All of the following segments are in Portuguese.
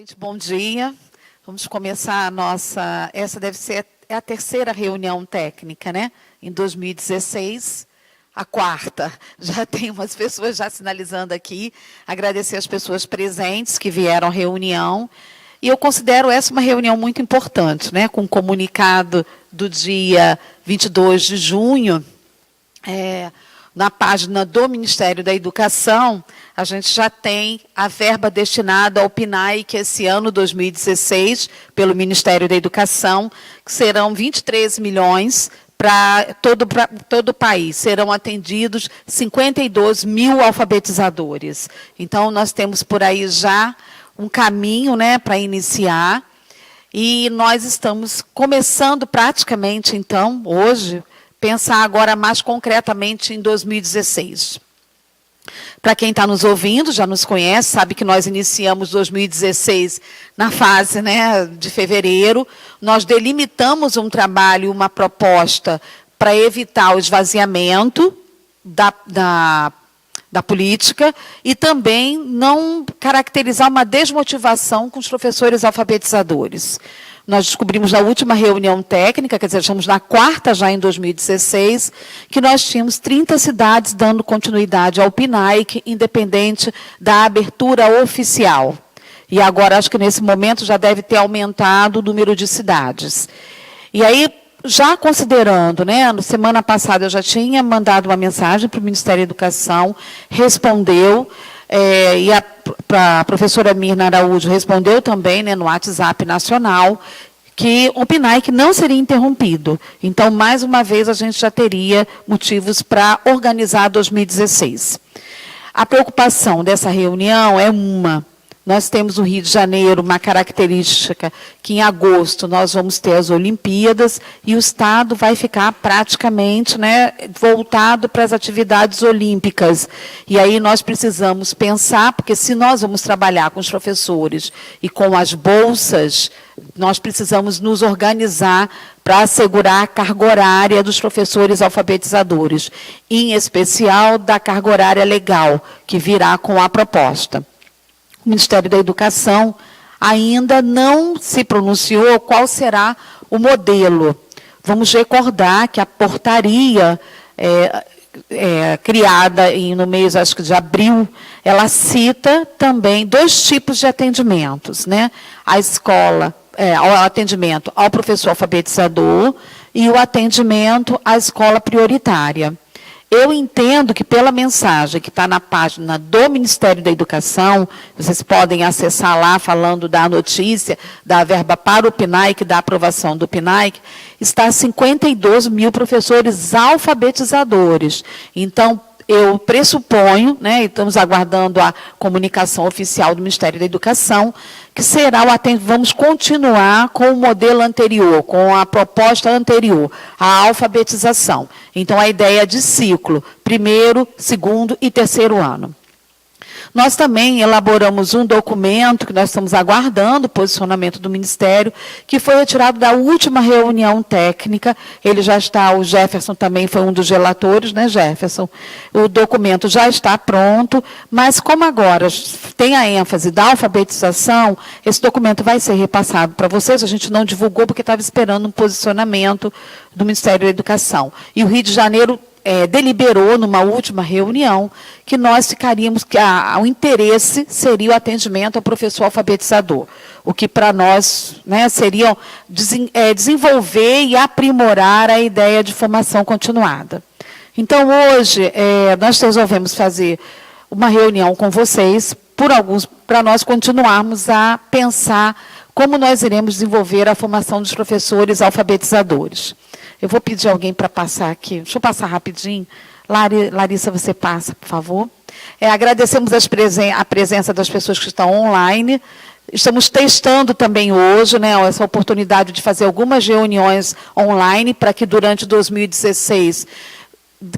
Gente, bom dia. Vamos começar a nossa... Essa deve ser a terceira reunião técnica, né? Em 2016, a quarta. Já tem umas pessoas já sinalizando aqui. Agradecer as pessoas presentes que vieram à reunião. E eu considero essa uma reunião muito importante, né? Com o comunicado do dia 22 de junho, na página do Ministério da Educação, a gente já tem a verba destinada ao PNAE esse ano, 2016, pelo Ministério da Educação, que serão 23 milhões para todo o país. Serão atendidos 52 mil alfabetizadores. Então, nós temos por aí já um caminho, né, para iniciar. E nós estamos começando praticamente, então, hoje, pensar agora mais concretamente em 2016. Para quem está nos ouvindo, já nos conhece, sabe que nós iniciamos 2016 na fase, né, de fevereiro. Nós delimitamos um trabalho, uma proposta para evitar o esvaziamento da política e também não caracterizar uma desmotivação com os professores alfabetizadores. Nós descobrimos na última reunião técnica, quer dizer, estamos na quarta já em 2016, que nós tínhamos 30 cidades dando continuidade ao PNAE, independente da abertura oficial. E agora, acho que nesse momento já deve ter aumentado o número de cidades. E aí, já considerando, né, na semana passada eu já tinha mandado uma mensagem para o Ministério da Educação, respondeu, e a professora Mirna Araújo respondeu também, né, no WhatsApp nacional, que o PNAE não seria interrompido. Então, mais uma vez, a gente já teria motivos para organizar 2016. A preocupação dessa reunião é uma. Nós temos no Rio de Janeiro uma característica que em agosto nós vamos ter as Olimpíadas e o Estado vai ficar praticamente, né, voltado para as atividades olímpicas. E aí nós precisamos pensar, porque se nós vamos trabalhar com os professores e com as bolsas, nós precisamos nos organizar para assegurar a carga horária dos professores alfabetizadores, em especial da carga horária legal, que virá com a proposta. O Ministério da Educação ainda não se pronunciou qual será o modelo. Vamos recordar que a portaria criada no mês, acho que de abril, ela cita também 2 tipos de atendimentos, né? A escola, o atendimento ao professor alfabetizador e o atendimento à escola prioritária. Eu entendo que pela mensagem que está na página do Ministério da Educação, vocês podem acessar lá falando da notícia, da verba para o PNAE, da aprovação do PNAE, está 52 mil professores alfabetizadores. Então, eu pressuponho, né, e estamos aguardando a comunicação oficial do Ministério da Educação, que será vamos continuar com o modelo anterior, com a proposta anterior, a alfabetização. Então, a ideia de ciclo, 1º, 2º e 3º ano. Nós também elaboramos um documento que nós estamos aguardando o posicionamento do Ministério, que foi retirado da última reunião técnica. Ele já está, o Jefferson também foi um dos relatores, né, Jefferson? O documento já está pronto, mas como agora tem a ênfase da alfabetização, esse documento vai ser repassado para vocês. A gente não divulgou porque estava esperando um posicionamento do Ministério da Educação. E o Rio de Janeiro deliberou, numa última reunião, que nós ficaríamos, que o interesse seria o atendimento ao professor alfabetizador, o que para nós, né, seria desenvolver e aprimorar a ideia de formação continuada. Então, hoje, nós resolvemos fazer uma reunião com vocês, para nós continuarmos a pensar como nós iremos desenvolver a formação dos professores alfabetizadores. Eu vou pedir alguém para passar aqui. Deixa eu passar rapidinho. Larissa, você passa, por favor. Agradecemos a presença das pessoas que estão online. Estamos testando também hoje, né, essa oportunidade de fazer algumas reuniões online para que durante 2016,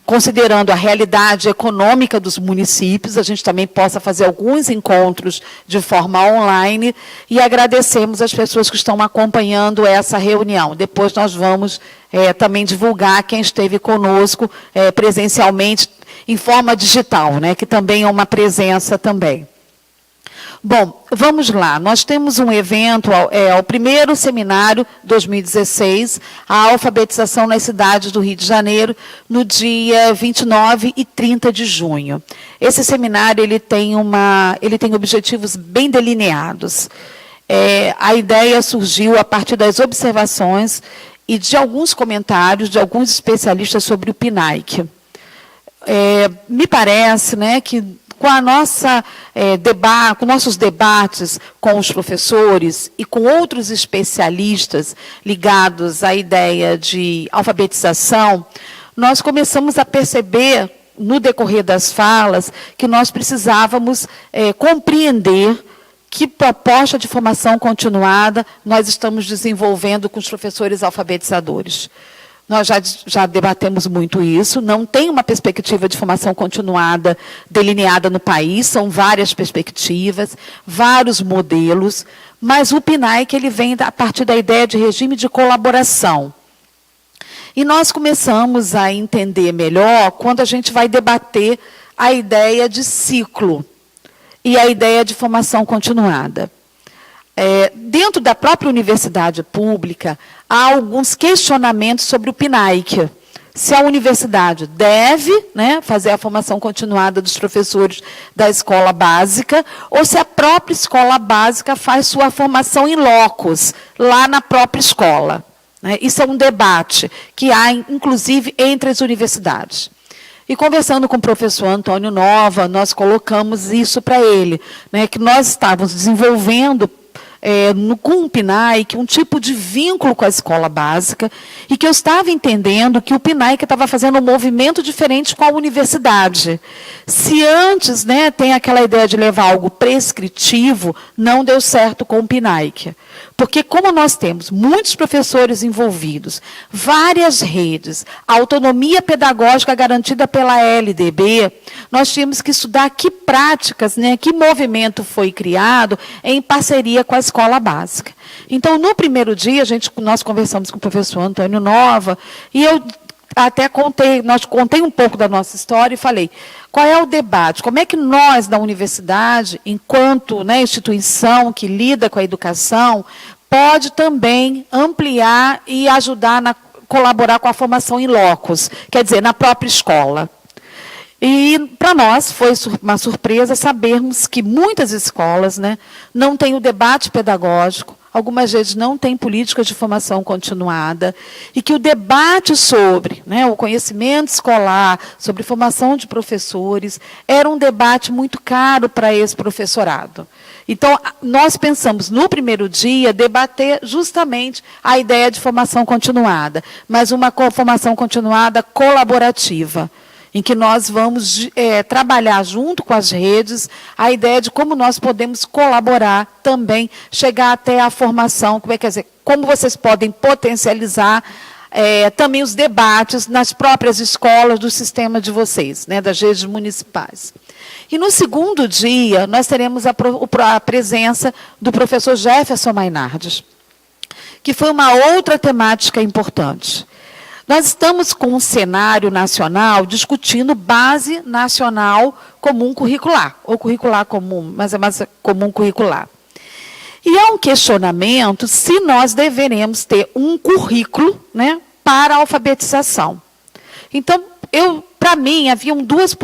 considerando a realidade econômica dos municípios, a gente também possa fazer alguns encontros de forma online e agradecemos as pessoas que estão acompanhando essa reunião. Depois nós vamos também divulgar quem esteve conosco presencialmente em forma digital, né, que também é uma presença também. Bom, vamos lá. Nós temos um evento, o primeiro seminário 2016, a alfabetização nas cidades do Rio de Janeiro, no dia 29 e 30 de junho. Esse seminário ele tem objetivos bem delineados. A ideia surgiu a partir das observações e de alguns comentários de alguns especialistas sobre o PNAE. Me parece, né, que com nossos debates com os professores e com outros especialistas ligados à ideia de alfabetização, nós começamos a perceber, no decorrer das falas, que nós precisávamos compreender que proposta de formação continuada nós estamos desenvolvendo com os professores alfabetizadores. Nós já debatemos muito isso, não tem uma perspectiva de formação continuada delineada no país, são várias perspectivas, vários modelos, mas o PNAE ele vem a partir da ideia de regime de colaboração. E nós começamos a entender melhor quando a gente vai debater a ideia de ciclo e a ideia de formação continuada. Dentro da própria universidade pública, há alguns questionamentos sobre o PNAE. Se a universidade deve, né, fazer a formação continuada dos professores da escola básica, ou se a própria escola básica faz sua formação em locus, lá na própria escola. Isso é um debate que há, inclusive, entre as universidades. E conversando com o professor Antônio Nova, nós colocamos isso para ele, né, que nós estávamos desenvolvendo com o PNAE um tipo de vínculo com a escola básica e que eu estava entendendo que o PNAE estava fazendo um movimento diferente com a universidade. Se antes, né, tem aquela ideia de levar algo prescritivo, não deu certo com o PNAE. Porque como nós temos muitos professores envolvidos, várias redes, a autonomia pedagógica garantida pela LDB, nós tínhamos que estudar que práticas, né, que movimento foi criado em parceria com a escola básica. Então, no primeiro dia, nós conversamos com o professor Antônio Nova, e eu até contei um pouco da nossa história e falei, qual é o debate? Como é que nós, da universidade, enquanto, né, instituição que lida com a educação, pode também ampliar e ajudar a colaborar com a formação em locus, quer dizer, na própria escola. E, para nós, foi uma surpresa sabermos que muitas escolas, né, não têm o debate pedagógico, algumas vezes não têm políticas de formação continuada, e que o debate sobre, né, o conhecimento escolar, sobre formação de professores, era um debate muito caro para esse professorado. Então, nós pensamos, no primeiro dia, debater justamente a ideia de formação continuada, mas uma formação continuada colaborativa, em que nós vamos trabalhar junto com as redes a ideia de como nós podemos colaborar também, chegar até a formação, quer dizer, como vocês podem potencializar também os debates nas próprias escolas do sistema de vocês, né, das redes municipais. E no segundo dia, nós teremos a presença do professor Jefferson Mainardes, que foi uma outra temática importante. Nós estamos com um cenário nacional discutindo base nacional comum curricular, ou curricular comum, mas é mais comum curricular. E há um questionamento se nós deveremos ter um currículo, né, para a alfabetização. Então, para mim, haviam dois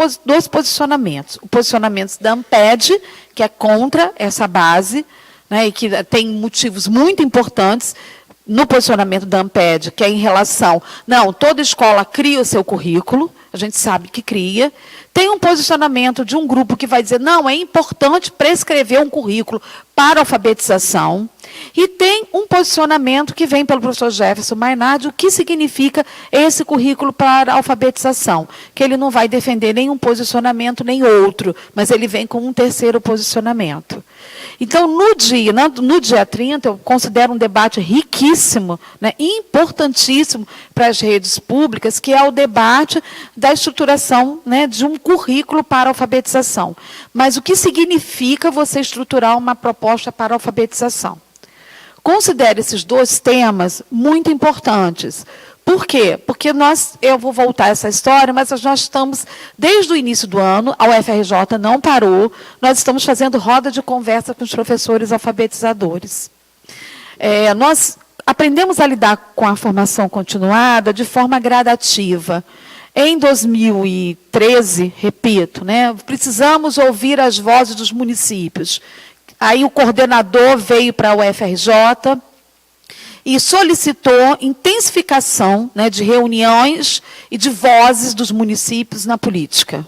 posicionamentos. O posicionamento da ANPED, que é contra essa base, né, e que tem motivos muito importantes no posicionamento da ANPED, que é em relação, não, toda escola cria o seu currículo, a gente sabe que cria. Tem um posicionamento de um grupo que vai dizer, não, é importante prescrever um currículo para alfabetização. E tem um posicionamento que vem pelo professor Jefferson Mainardi, o que significa esse currículo para alfabetização, que ele não vai defender nenhum posicionamento nem outro, mas ele vem com um terceiro posicionamento. Então, no dia 30, eu considero um debate riquíssimo, né, importantíssimo para as redes públicas, que é o debate da estruturação, né, de um currículo para alfabetização. Mas o que significa você estruturar uma proposta para alfabetização? Considero esses dois temas muito importantes, Por quê? Porque eu vou voltar a essa história, mas nós estamos, desde o início do ano, a UFRJ não parou, nós estamos fazendo roda de conversa com os professores alfabetizadores. Nós aprendemos a lidar com a formação continuada de forma gradativa. Em 2013, repito, né, precisamos ouvir as vozes dos municípios. Aí o coordenador veio para a UFRJ e solicitou intensificação, né, de reuniões e de vozes dos municípios na política.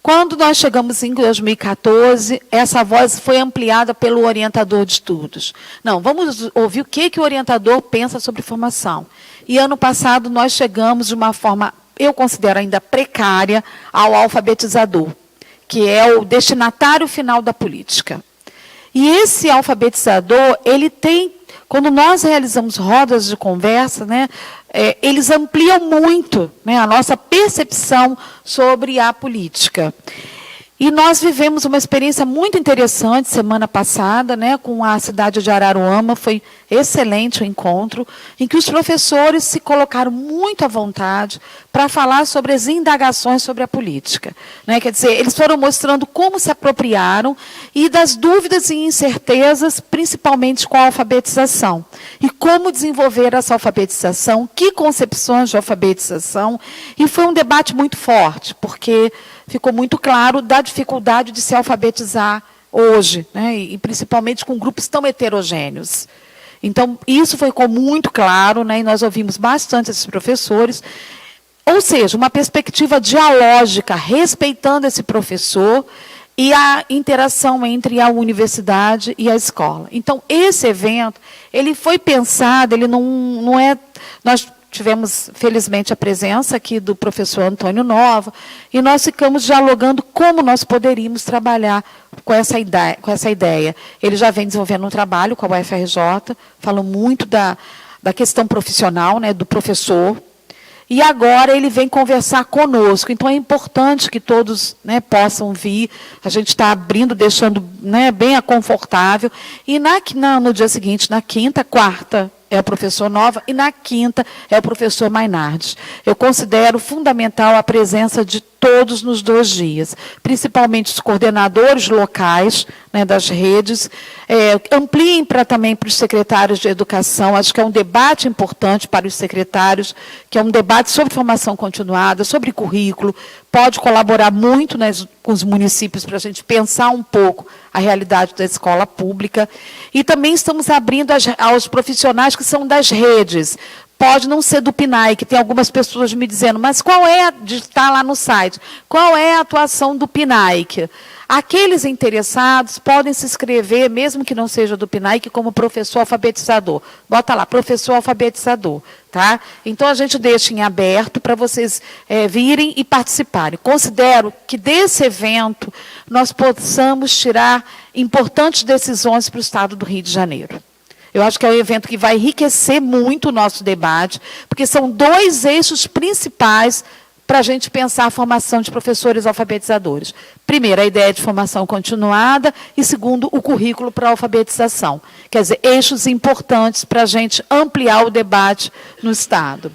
Quando nós chegamos em 2014, essa voz foi ampliada pelo orientador de estudos. Não, vamos ouvir o que o orientador pensa sobre formação. E ano passado nós chegamos de uma forma, eu considero ainda precária, ao alfabetizador, que é o destinatário final da política. E esse alfabetizador, ele tem, quando nós realizamos rodas de conversa, né, eles ampliam muito, né, a nossa percepção sobre a política. E nós vivemos uma experiência muito interessante semana passada, né, com a cidade de Araruama, foi excelente o encontro, em que os professores se colocaram muito à vontade para falar sobre as indagações sobre a política. Né? Quer dizer, eles foram mostrando como se apropriaram e das dúvidas e incertezas, principalmente com a alfabetização. E como desenvolver essa alfabetização, que concepções de alfabetização. E foi um debate muito forte, porque ficou muito claro da dificuldade de se alfabetizar hoje, né? E principalmente com grupos tão heterogêneos. Então, isso ficou muito claro, né? E nós ouvimos bastante esses professores. Ou seja, uma perspectiva dialógica, respeitando esse professor e a interação entre a universidade e a escola. Então, esse evento, ele foi pensado, ele não é... Nós tivemos, felizmente, a presença aqui do professor Antônio Nova, e nós ficamos dialogando como nós poderíamos trabalhar com essa ideia. Ele já vem desenvolvendo um trabalho com a UFRJ, falou muito da questão profissional, né, do professor, e agora ele vem conversar conosco. Então, é importante que todos, né, possam vir. A gente está abrindo, deixando, né, bem confortável. E no dia seguinte, na quinta, quarta, é o professor Nova, e na quinta é o professor Mainardi. Eu considero fundamental a presença de todos nos 2 dias, principalmente os coordenadores locais, né, das redes, ampliem também para os secretários de educação, acho que é um debate importante para os secretários, que é um debate sobre formação continuada, sobre currículo, pode colaborar muito com os municípios para a gente pensar um pouco a realidade da escola pública. E também estamos abrindo aos profissionais que são das redes. Pode não ser do PNAE, que tem algumas pessoas me dizendo, mas qual é, está lá no site, qual é a atuação do PNAE? Aqueles interessados podem se inscrever, mesmo que não seja do PNAE, como professor alfabetizador. Bota lá, professor alfabetizador. Tá? Então, a gente deixa em aberto para vocês virem e participarem. Considero que desse evento nós possamos tirar importantes decisões para o Estado do Rio de Janeiro. Eu acho que é um evento que vai enriquecer muito o nosso debate, porque são 2 eixos principais para a gente pensar a formação de professores alfabetizadores. Primeiro, a ideia de formação continuada e, segundo, o currículo para a alfabetização. Quer dizer, eixos importantes para a gente ampliar o debate no Estado.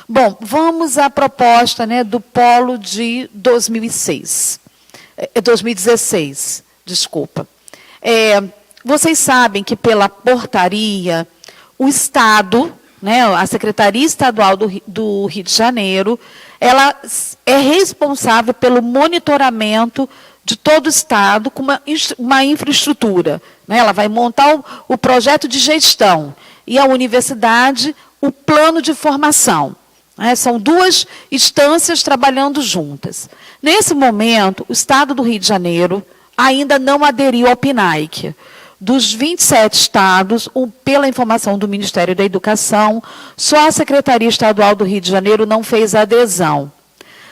Bom, vamos à proposta, né, do Polo de 2016, desculpa. Vocês sabem que, pela portaria, o Estado, né, a Secretaria Estadual do Rio de Janeiro, ela é responsável pelo monitoramento de todo o Estado com uma infraestrutura. Né? Ela vai montar o projeto de gestão e a universidade o plano de formação. Né? São 2 instâncias trabalhando juntas. Nesse momento, o Estado do Rio de Janeiro ainda não aderiu ao PNAE. Dos 27 estados, pela informação do Ministério da Educação, só a Secretaria Estadual do Rio de Janeiro não fez adesão.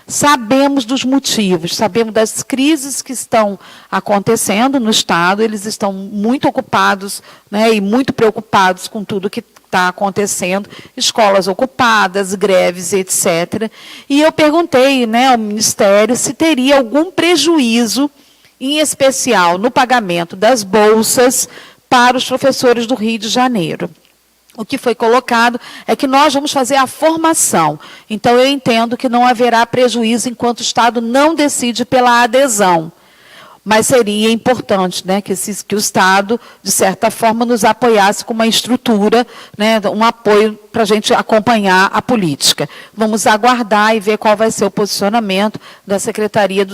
Sabemos dos motivos, sabemos das crises que estão acontecendo no Estado, eles estão muito ocupados, né, e muito preocupados com tudo que está acontecendo, escolas ocupadas, greves, etc. E eu perguntei, né, ao Ministério se teria algum prejuízo, em especial no pagamento das bolsas para os professores do Rio de Janeiro. o que foi colocado é que nós vamos fazer a formação. Então, eu entendo que não haverá prejuízo enquanto o Estado não decide pela adesão. Mas seria importante, né, que o Estado, de certa forma, nos apoiasse com uma estrutura, né, um apoio para a gente acompanhar a política. Vamos aguardar e ver qual vai ser o posicionamento da Secretaria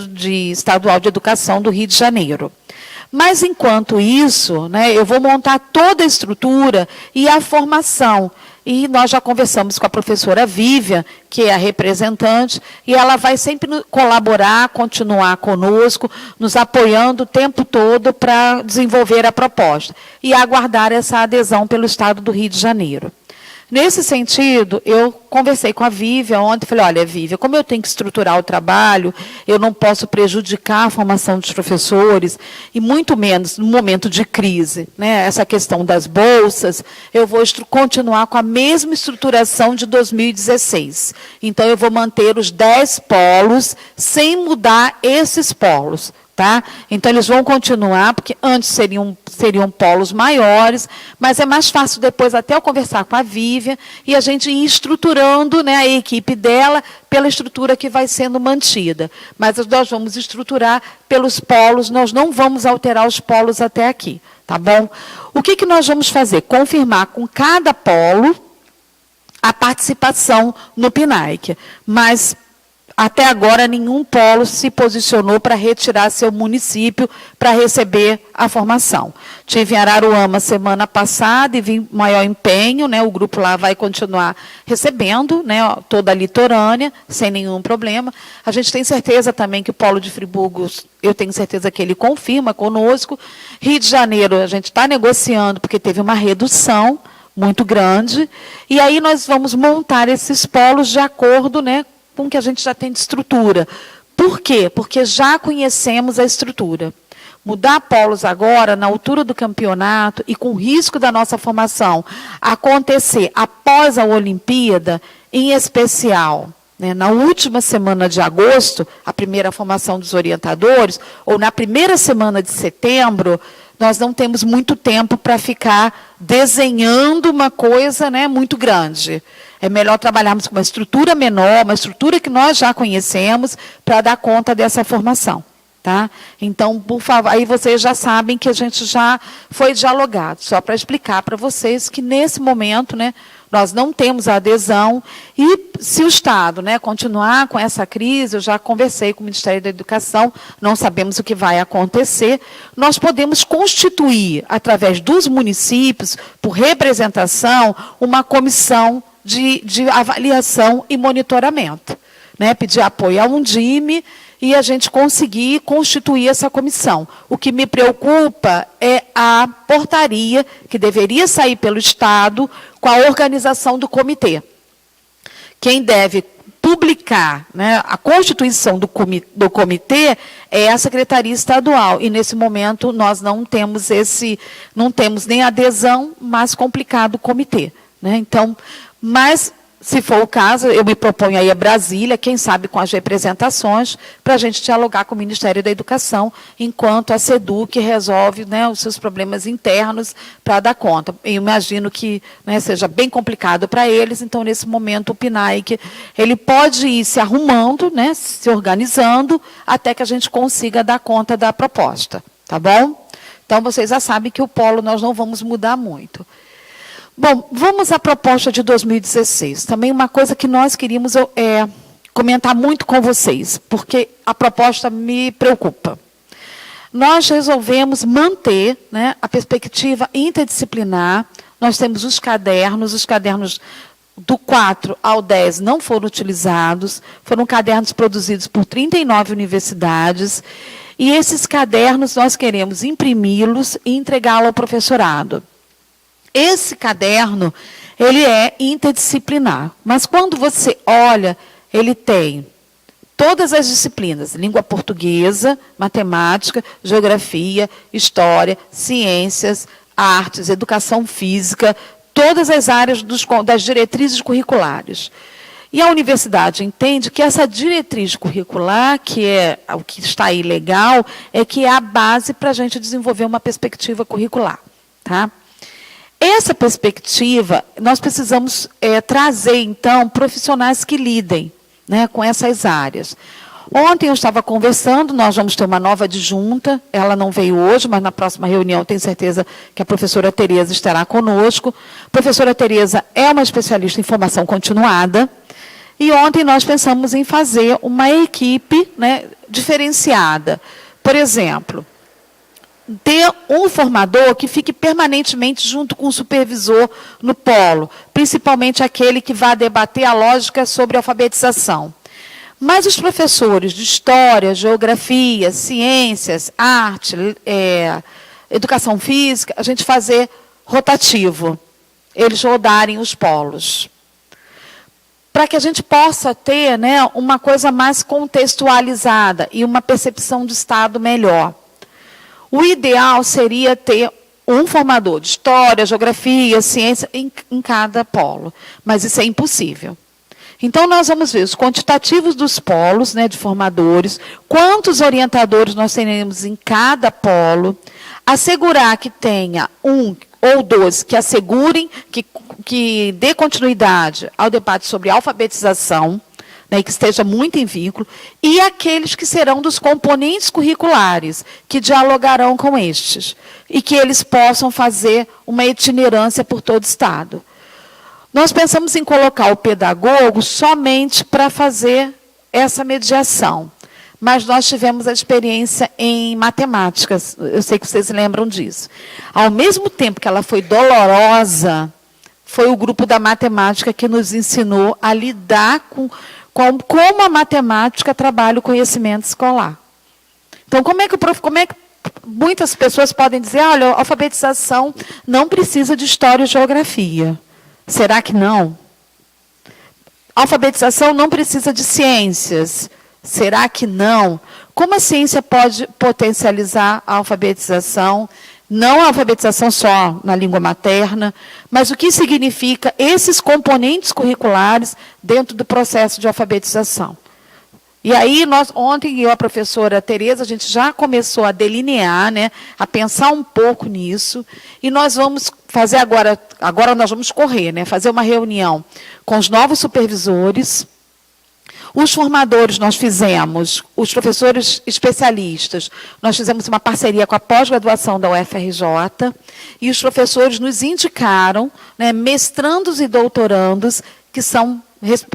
Estadual de Educação do Rio de Janeiro. Mas, enquanto isso, né, eu vou montar toda a estrutura e a formação. E nós já conversamos com a professora Vivian, que é a representante, e ela vai sempre colaborar, continuar conosco, nos apoiando o tempo todo para desenvolver a proposta e aguardar essa adesão pelo Estado do Rio de Janeiro. Nesse sentido, eu conversei com a Vivian ontem, falei, olha, Vivian, como eu tenho que estruturar o trabalho, eu não posso prejudicar a formação dos professores, e muito menos no momento de crise, né, essa questão das bolsas, eu vou continuar com a mesma estruturação de 2016. Então, eu vou manter os 10 polos, sem mudar esses polos. Tá? Então, eles vão continuar, porque antes seriam polos maiores, mas é mais fácil depois até eu conversar com a Vivian e a gente ir estruturando, né, a equipe dela pela estrutura que vai sendo mantida. Mas nós vamos estruturar pelos polos, nós não vamos alterar os polos até aqui. Tá bom? O que nós vamos fazer? Confirmar com cada polo a participação no PNAE, mas até agora, nenhum polo se posicionou para retirar seu município para receber a formação. Tive em Araruama semana passada e vi maior empenho, né, o grupo lá vai continuar recebendo, né, toda a litorânea, sem nenhum problema. A gente tem certeza também que o polo de Friburgo, eu tenho certeza que ele confirma conosco. Rio de Janeiro, a gente está negociando, porque teve uma redução muito grande, e aí nós vamos montar esses polos de acordo, né, com que a gente já tem de estrutura. Por quê? Porque já conhecemos a estrutura. Mudar polos agora, na altura do campeonato, e com o risco da nossa formação acontecer após a Olimpíada, em especial, né, na última semana de agosto, a primeira formação dos orientadores, ou na primeira semana de setembro, nós não temos muito tempo para ficar desenhando uma coisa, né, muito grande. É melhor trabalharmos com uma estrutura menor, uma estrutura que nós já conhecemos, para dar conta dessa formação. Tá? Então, por favor, aí vocês já sabem que a gente já foi dialogado, só para explicar para vocês que, nesse momento, né, nós não temos a adesão, e se o Estado, né, continuar com essa crise, eu já conversei com o Ministério da Educação, não sabemos o que vai acontecer, nós podemos constituir, através dos municípios, por representação, uma comissão de avaliação e monitoramento, né? Pedir apoio a Undime e a gente conseguir constituir essa comissão. O que me preocupa é a portaria que deveria sair pelo Estado com a organização do comitê. Quem deve publicar, né, a constituição do comitê é a Secretaria Estadual, e nesse momento nós não temos nem adesão, mas complicado o comitê, né? Então, mas, se for o caso, eu me proponho aí a Brasília, quem sabe com as representações, para a gente dialogar com o Ministério da Educação, enquanto a SEDUC resolve, né, os seus problemas internos para dar conta. Eu imagino que, né, seja bem complicado para eles, então, nesse momento, o PNAE, ele pode ir se arrumando, né, se organizando, até que a gente consiga dar conta da proposta. Tá bom? Então, vocês já sabem que o polo nós não vamos mudar muito. Bom, vamos à proposta de 2016. Também uma coisa que nós queríamos comentar muito com vocês, porque a proposta me preocupa. Nós resolvemos manter, né, a perspectiva interdisciplinar. Nós temos os cadernos do 4 ao 10 não foram utilizados, foram cadernos produzidos por 39 universidades, e esses cadernos nós queremos imprimi-los e entregá-los ao professorado. Esse caderno, ele é interdisciplinar, mas quando você olha, ele tem todas as disciplinas, língua portuguesa, matemática, geografia, história, ciências, artes, educação física, todas as áreas das diretrizes curriculares. E a universidade entende que essa diretriz curricular, que é o que está aí legal, é que é a base para a gente desenvolver uma perspectiva curricular. Tá? Essa perspectiva, nós precisamos trazer, então, profissionais que lidem, né, com essas áreas. Ontem eu estava conversando, nós vamos ter uma nova adjunta, ela não veio hoje, mas na próxima reunião tenho certeza que a professora Tereza estará conosco. A professora Tereza é uma especialista em formação continuada, e ontem nós pensamos em fazer uma equipe, né, diferenciada. Por exemplo, ter um formador que fique permanentemente junto com o supervisor no polo, principalmente aquele que vai debater a lógica sobre alfabetização. Mas os professores de história, geografia, ciências, arte, educação física, a gente fazer rotativo, eles rodarem os polos. Para que a gente possa ter, né, uma coisa mais contextualizada e uma percepção do Estado melhor. O ideal seria ter um formador de história, geografia, ciência em cada polo, mas isso é impossível. Então, nós vamos ver os quantitativos dos polos, né, de formadores, quantos orientadores nós teremos em cada polo, assegurar que tenha um ou dois que assegurem, que dê continuidade ao debate sobre alfabetização, né, que esteja muito em vínculo, e aqueles que serão dos componentes curriculares, que dialogarão com estes, e que eles possam fazer uma itinerância por todo o Estado. Nós pensamos em colocar o pedagogo somente para fazer essa mediação, mas nós tivemos a experiência em matemáticas, eu sei que vocês lembram disso. Ao mesmo tempo que ela foi dolorosa, foi o grupo da matemática que nos ensinou a lidar com como a matemática trabalha o conhecimento escolar. Então, como é que muitas pessoas podem dizer, olha, a alfabetização não precisa de história e geografia. Será que não? A alfabetização não precisa de ciências. Será que não? Como a ciência pode potencializar a alfabetização? Não a alfabetização só na língua materna, mas o que significa esses componentes curriculares dentro do processo de alfabetização. E aí, ontem eu e a professora Tereza, a gente já começou a delinear, né, a pensar um pouco nisso, e nós vamos fazer agora nós vamos correr, né, fazer uma reunião com os novos supervisores. Os formadores nós fizemos, os professores especialistas, nós fizemos uma parceria com a pós-graduação da UFRJ, e os professores nos indicaram, né, mestrandos e doutorandos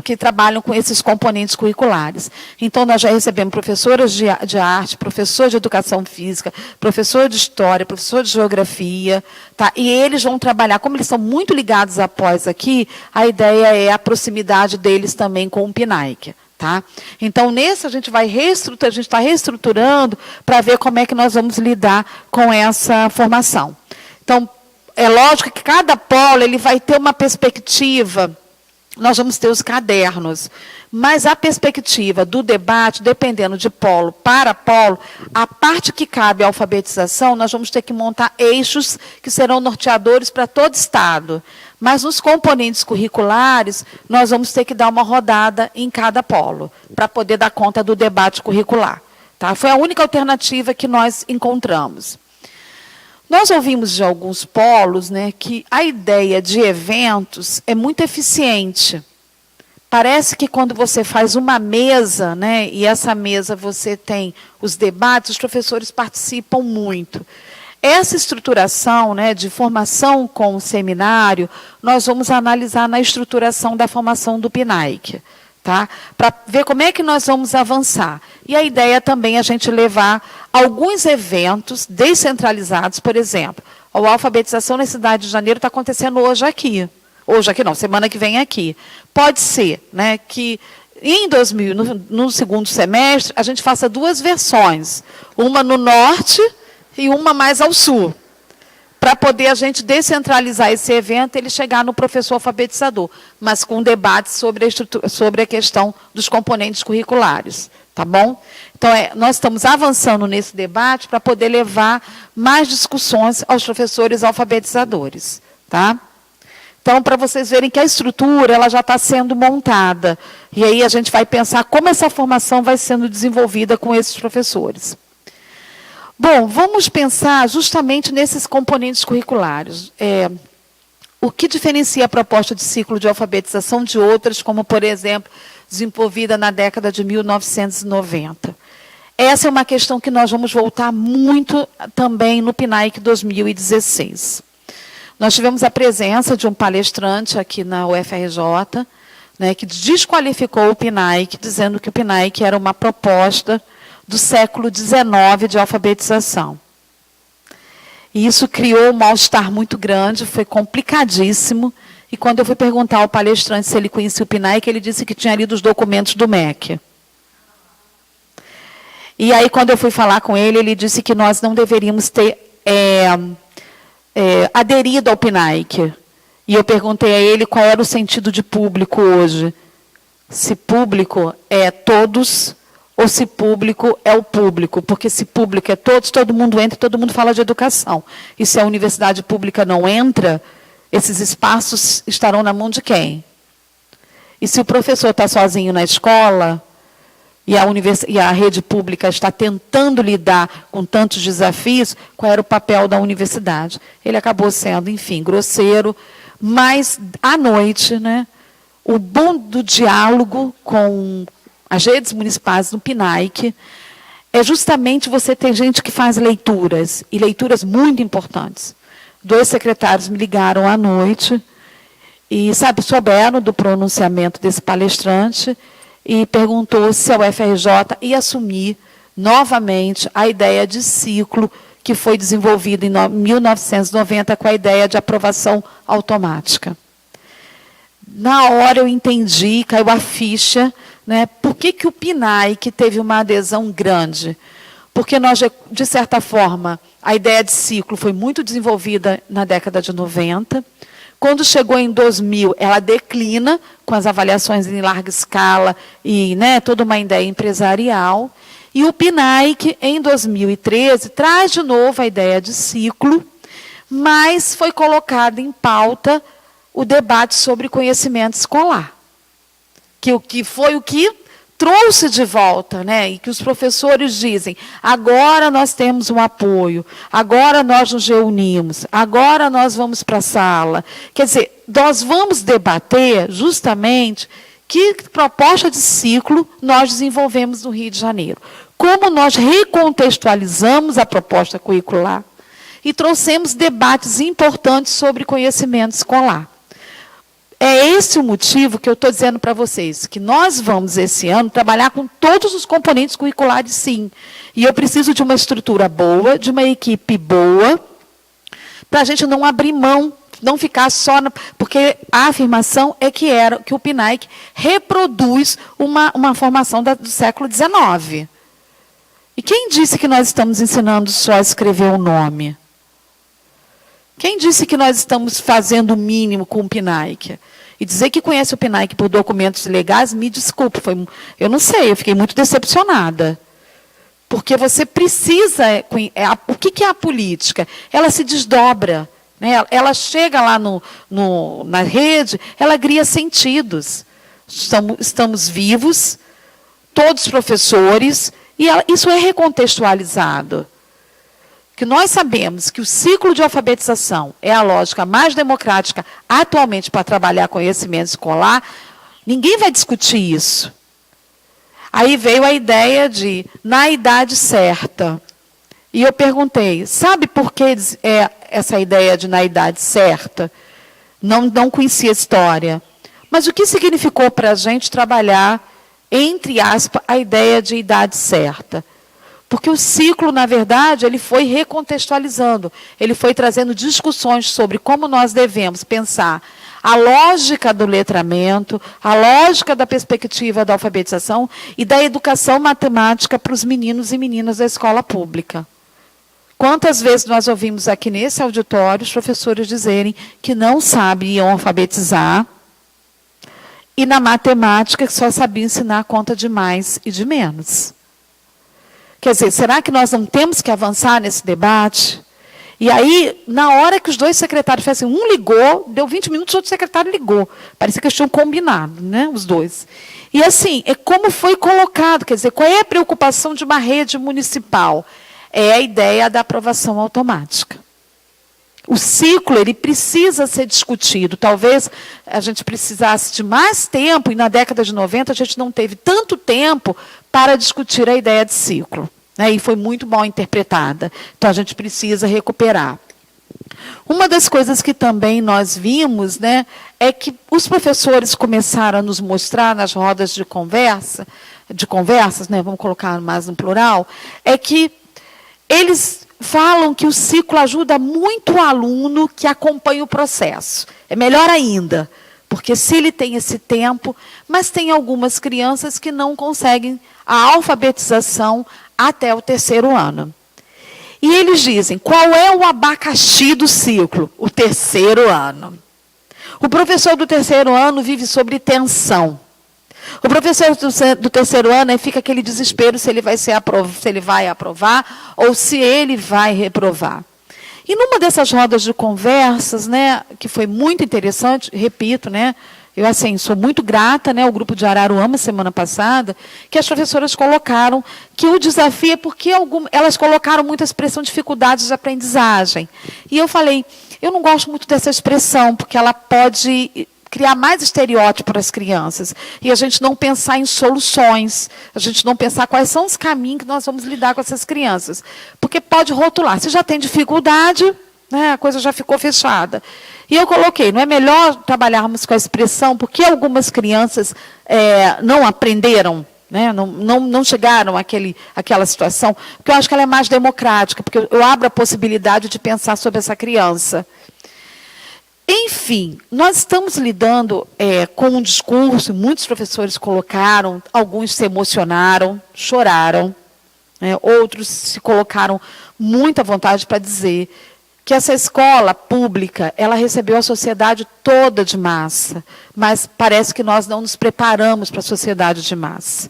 que trabalham com esses componentes curriculares. Então, nós já recebemos professoras de arte, professor de educação física, professor de história, professor de geografia, tá? E eles vão trabalhar, como eles são muito ligados à pós aqui, a ideia é a proximidade deles também com o PNAEC. Tá? Então, nesse a gente está reestruturando para ver como é que nós vamos lidar com essa formação. Então, é lógico que cada polo ele vai ter uma perspectiva. Nós vamos ter os cadernos, mas a perspectiva do debate, dependendo de polo para polo, a parte que cabe à alfabetização, nós vamos ter que montar eixos que serão norteadores para todo Estado. Mas nos componentes curriculares, nós vamos ter que dar uma rodada em cada polo, para poder dar conta do debate curricular. Tá? Foi a única alternativa que nós encontramos. Nós ouvimos de alguns polos, né, que a ideia de eventos é muito eficiente. Parece que quando você faz uma mesa, né, e essa mesa você tem os debates, os professores participam muito. Essa estruturação, né, de formação com o seminário, nós vamos analisar na estruturação da formação do PNAEC. Tá? Para ver como é que nós vamos avançar. E a ideia também é a gente levar alguns eventos descentralizados, por exemplo, a alfabetização na cidade de Janeiro está acontecendo hoje aqui. Hoje aqui não, semana que vem aqui. Pode ser, né, que no segundo semestre a gente faça duas versões, uma no norte e uma mais ao sul, para poder a gente descentralizar esse evento e ele chegar no professor alfabetizador, mas com um debate sobre a questão dos componentes curriculares. Tá bom? Então, nós estamos avançando nesse debate para poder levar mais discussões aos professores alfabetizadores. Tá? Então, para vocês verem que a estrutura ela já está sendo montada. E aí a gente vai pensar como essa formação vai sendo desenvolvida com esses professores. Bom, vamos pensar justamente nesses componentes curriculares. o que diferencia a proposta de ciclo de alfabetização de outras, como, por exemplo, desenvolvida na década de 1990? Essa é uma questão que nós vamos voltar muito também no PNAEC 2016. Nós tivemos a presença de um palestrante aqui na UFRJ, né, que desqualificou o PNAEC, dizendo que o PNAEC era uma proposta do século XIX de alfabetização. E isso criou um mal-estar muito grande, foi complicadíssimo. E quando eu fui perguntar ao palestrante se ele conhecia o PNAEC, ele disse que tinha lido os documentos do MEC. E aí, quando eu fui falar com ele, ele disse que nós não deveríamos ter aderido ao PNAEC. E eu perguntei a ele qual era o sentido de público hoje. Se público é todos ou se público é o público. Porque se público é todos, todo mundo entra e todo mundo fala de educação. E se a universidade pública não entra, esses espaços estarão na mão de quem? E se o professor está sozinho na escola e a rede pública está tentando lidar com tantos desafios, qual era o papel da universidade? Ele acabou sendo, enfim, grosseiro, mas, à noite, né, o bom do diálogo com as redes municipais no PNAEC é justamente você ter gente que faz leituras, e leituras muito importantes. 2 secretários me ligaram à noite e, souberam do pronunciamento desse palestrante e perguntou se a UFRJ ia assumir novamente a ideia de ciclo que foi desenvolvida em 1990 com a ideia de aprovação automática. Na hora eu entendi, caiu a ficha, né, por que o PNAEC teve uma adesão grande. Porque nós, de certa forma, a ideia de ciclo foi muito desenvolvida na década de 90. Quando chegou em 2000, ela declina com as avaliações em larga escala e, né, toda uma ideia empresarial. E o PNAEC, em 2013, traz de novo a ideia de ciclo, mas foi colocado em pauta o debate sobre conhecimento escolar, que foi o que trouxe de volta, né, e que os professores dizem, agora nós temos um apoio, agora nós nos reunimos, agora nós vamos para a sala. Quer dizer, nós vamos debater justamente que proposta de ciclo nós desenvolvemos no Rio de Janeiro. Como nós recontextualizamos a proposta curricular e trouxemos debates importantes sobre conhecimento escolar. É esse o motivo que eu estou dizendo para vocês, que nós vamos, esse ano, trabalhar com todos os componentes curriculares, sim. E eu preciso de uma estrutura boa, de uma equipe boa, para a gente não abrir mão, não ficar só... Porque a afirmação é que o PNAEC reproduz uma formação do século XIX. E quem disse que nós estamos ensinando só a escrever o nome? Quem disse que nós estamos fazendo o mínimo com o PNAEC? E dizer que conhece o PNAEC por documentos legais, me desculpe, eu não sei, eu fiquei muito decepcionada. Porque você precisa... o que é a política? Ela se desdobra, né? Ela chega lá na rede, ela cria sentidos. Estamos vivos, todos professores, e isso é recontextualizado. Que nós sabemos que o ciclo de alfabetização é a lógica mais democrática atualmente para trabalhar conhecimento escolar, ninguém vai discutir isso. Aí veio a ideia de, na idade certa. E eu perguntei, sabe por que essa ideia de na idade certa? Não conhecia a história. Mas o que significou para a gente trabalhar, entre aspas, a ideia de idade certa? Porque o ciclo, na verdade, ele foi recontextualizando, ele foi trazendo discussões sobre como nós devemos pensar a lógica do letramento, a lógica da perspectiva da alfabetização e da educação matemática para os meninos e meninas da escola pública. Quantas vezes nós ouvimos aqui nesse auditório os professores dizerem que não sabiam alfabetizar e na matemática que só sabiam ensinar a conta de mais e de menos. Quer dizer, será que nós não temos que avançar nesse debate? E aí, na hora que os 2 secretários fazem assim, um ligou, deu 20 minutos, o outro secretário ligou. Parecia que eles tinham combinado, né, os 2. E assim, é como foi colocado, quer dizer, qual é a preocupação de uma rede municipal? É a ideia da aprovação automática. O ciclo, ele precisa ser discutido. Talvez a gente precisasse de mais tempo, e na década de 90 a gente não teve tanto tempo para discutir a ideia de ciclo, né? E foi muito mal interpretada. Então, a gente precisa recuperar. Uma das coisas que também nós vimos, né, é que os professores começaram a nos mostrar nas rodas de conversas, né, vamos colocar mais no plural, é que eles falam que o ciclo ajuda muito o aluno que acompanha o processo. É melhor ainda, porque se ele tem esse tempo, mas tem algumas crianças que não conseguem a alfabetização até o 3º ano. E eles dizem, qual é o abacaxi do ciclo? O 3º ano. O professor do 3º ano vive sobre tensão. O professor do 3º ano fica aquele desespero se ele vai aprovar ou se ele vai reprovar. E numa dessas rodas de conversas, né, que foi muito interessante, repito, né, eu assim, sou muito grata, né, ao grupo de Araruama, semana passada, que as professoras colocaram que o desafio é porque elas colocaram muita expressão dificuldades de aprendizagem. E eu falei, eu não gosto muito dessa expressão, porque ela pode criar mais estereótipo para as crianças. E a gente não pensar em soluções, a gente não pensar quais são os caminhos que nós vamos lidar com essas crianças. Porque pode rotular, se já tem dificuldade, né, a coisa já ficou fechada. E eu coloquei, não é melhor trabalharmos com a expressão, porque algumas crianças não aprenderam, né, não chegaram àquela situação, porque eu acho que ela é mais democrática, porque eu abro a possibilidade de pensar sobre essa criança. Enfim, nós estamos lidando com um discurso, muitos professores colocaram, alguns se emocionaram, choraram, né, outros se colocaram muita vontade para dizer que essa escola pública, ela recebeu a sociedade toda de massa, mas parece que nós não nos preparamos para a sociedade de massa.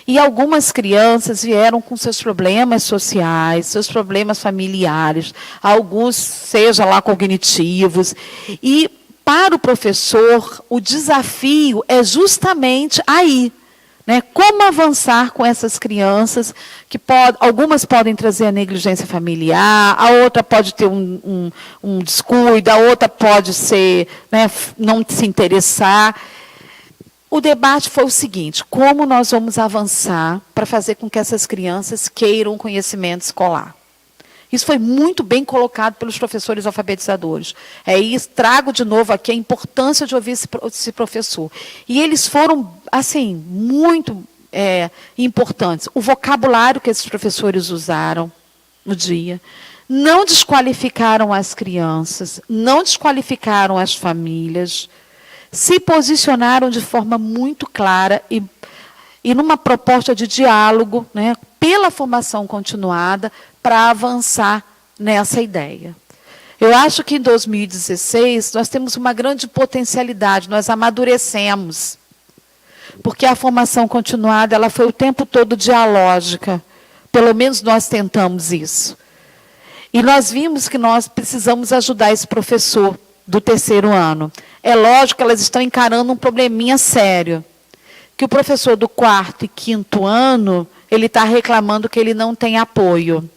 E algumas crianças vieram com seus problemas sociais, seus problemas familiares, alguns, seja lá, cognitivos. E, para o professor, o desafio é justamente aí. Né? Como avançar com essas crianças, que algumas podem trazer a negligência familiar, a outra pode ter um descuido, a outra pode ser, né, não se interessar. O debate foi o seguinte, como nós vamos avançar para fazer com que essas crianças queiram conhecimento escolar? Isso foi muito bem colocado pelos professores alfabetizadores. E trago de novo aqui a importância de ouvir esse professor. E eles foram, assim, muito importantes. O vocabulário que esses professores usaram no dia, não desqualificaram as crianças, não desqualificaram as famílias, se posicionaram de forma muito clara e numa proposta de diálogo, né, pela formação continuada, para avançar nessa ideia. Eu acho que em 2016 nós temos uma grande potencialidade, nós amadurecemos, porque a formação continuada ela foi o tempo todo dialógica, pelo menos nós tentamos isso. E nós vimos que nós precisamos ajudar esse professor do 3º ano. É lógico que elas estão encarando um probleminha sério, que o professor do 4º e 5º ano, ele está reclamando que ele não tem apoio.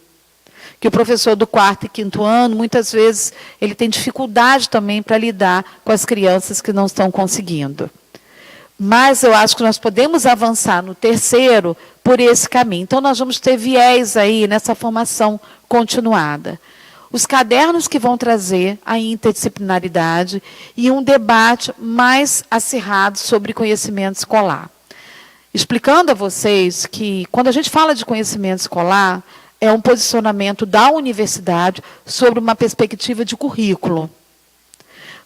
Que o professor do 4º e 5º ano, muitas vezes, ele tem dificuldade também para lidar com as crianças que não estão conseguindo. Mas eu acho que nós podemos avançar no 3º por esse caminho. Então, nós vamos ter viés aí nessa formação continuada. Os cadernos que vão trazer a interdisciplinaridade e um debate mais acirrado sobre conhecimento escolar. Explicando a vocês que, quando a gente fala de conhecimento escolar, é um posicionamento da universidade sobre uma perspectiva de currículo.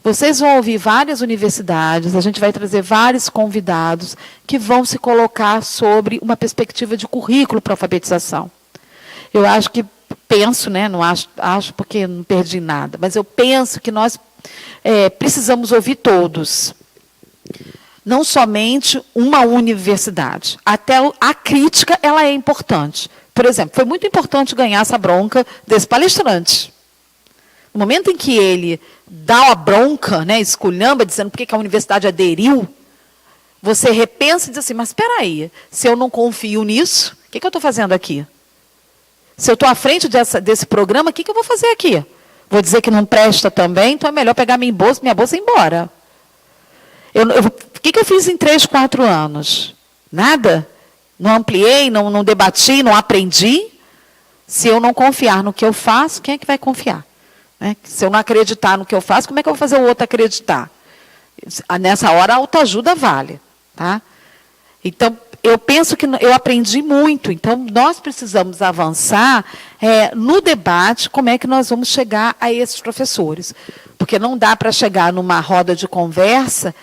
Vocês vão ouvir várias universidades, a gente vai trazer vários convidados que vão se colocar sobre uma perspectiva de currículo para a alfabetização. Eu acho que penso, né, não acho porque não perdi nada, mas eu penso que nós precisamos ouvir todos. Não somente uma universidade. Até a crítica ela é importante. Por exemplo, foi muito importante ganhar essa bronca desse palestrante. No momento em que ele dá a bronca, né, esculhamba, dizendo por que a universidade aderiu, você repensa e diz assim, mas espera aí, se eu não confio nisso, o que eu estou fazendo aqui? Se eu estou à frente desse programa, o que eu vou fazer aqui? Vou dizer que não presta também, então é melhor pegar minha bolsa e ir embora. O que eu fiz em 3, 4 anos? Nada. Não ampliei, não debati, não aprendi. Se eu não confiar no que eu faço, quem é que vai confiar? Né? Se eu não acreditar no que eu faço, como é que eu vou fazer o outro acreditar? Nessa hora, a autoajuda vale. Tá? Então, eu penso que eu aprendi muito. Então, nós precisamos avançar no debate, como é que nós vamos chegar a esses professores. Porque não dá para chegar numa roda de conversa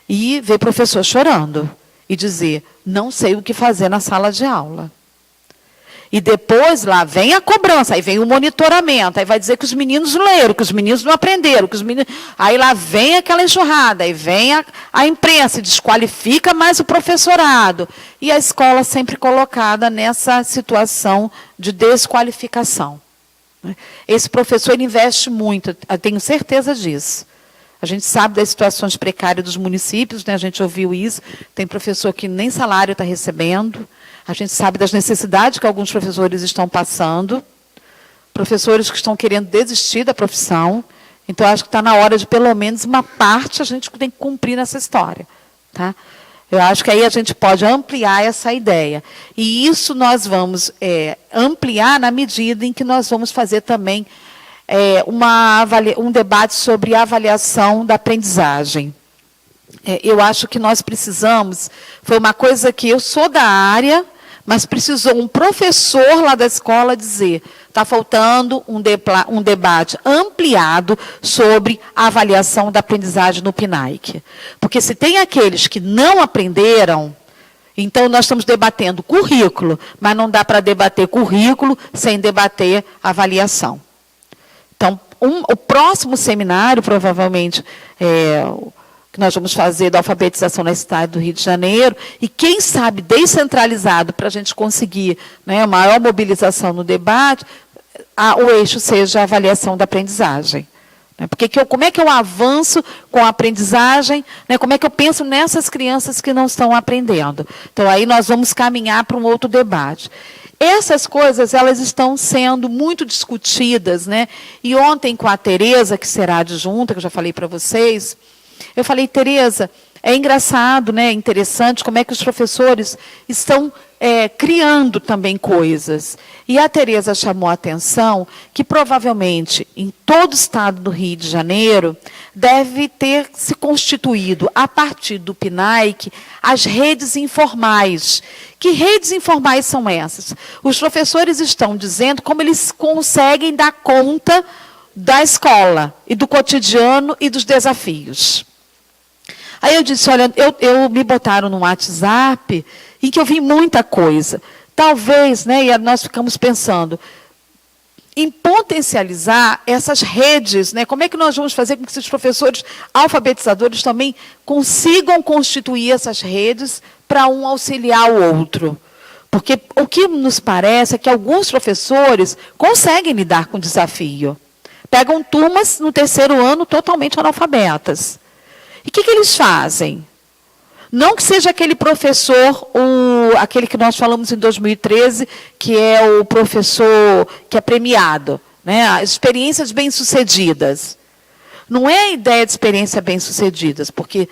e ver professor chorando. E dizer, não sei o que fazer na sala de aula. E depois lá vem a cobrança, aí vem o monitoramento, aí vai dizer que os meninos não leram, que os meninos não aprenderam, que os meninos... Aí lá vem aquela enxurrada, aí vem a imprensa, desqualifica mais o professorado. E a escola sempre colocada nessa situação de desqualificação. Esse professor ele investe muito, eu tenho certeza disso. A gente sabe das situações precárias dos municípios, né? A gente ouviu isso, tem professor que nem salário está recebendo, a gente sabe das necessidades que alguns professores estão passando, professores que estão querendo desistir da profissão, então acho que está na hora de pelo menos uma parte a gente tem que cumprir nessa história. Tá? Eu acho que aí a gente pode ampliar essa ideia. E isso nós vamos ampliar na medida em que nós vamos fazer também um debate sobre a avaliação da aprendizagem. Eu acho que nós precisamos, foi uma coisa que eu sou da área, mas precisou um professor lá da escola dizer, está faltando um debate ampliado sobre a avaliação da aprendizagem no PNAEC. Porque se tem aqueles que não aprenderam, então nós estamos debatendo currículo, mas não dá para debater currículo sem debater avaliação. Então, o próximo seminário, provavelmente, que nós vamos fazer da alfabetização na cidade do Rio de Janeiro, e quem sabe descentralizado para a gente conseguir maior mobilização no debate, o eixo seja a avaliação da aprendizagem. Porque como é que eu avanço com a aprendizagem, como é que eu penso nessas crianças que não estão aprendendo? Então, aí nós vamos caminhar para um outro debate. Essas coisas, elas estão sendo muito discutidas, E ontem, com a Tereza, que será adjunta, que eu já falei para vocês, eu falei, Tereza, é engraçado, interessante como é que os professores estão criando também coisas. E a Tereza chamou a atenção que, provavelmente, em todo o estado do Rio de Janeiro, deve ter se constituído, a partir do PNAEC, as redes informais. Que redes informais são essas? Os professores estão dizendo como eles conseguem dar conta da escola, e do cotidiano e dos desafios. Aí eu disse, olha, eu me botaram no WhatsApp, em que eu vi muita coisa. Talvez, e nós ficamos pensando, em potencializar essas redes, como é que nós vamos fazer com que esses professores alfabetizadores também consigam constituir essas redes para um auxiliar o outro? Porque o que nos parece é que alguns professores conseguem lidar com o desafio. Pegam turmas no 3º ano totalmente analfabetas. E o que eles fazem? Não que seja aquele professor, aquele que nós falamos em 2013, que é o professor que é premiado, as experiências bem-sucedidas. Não é a ideia de experiência bem-sucedidas, porque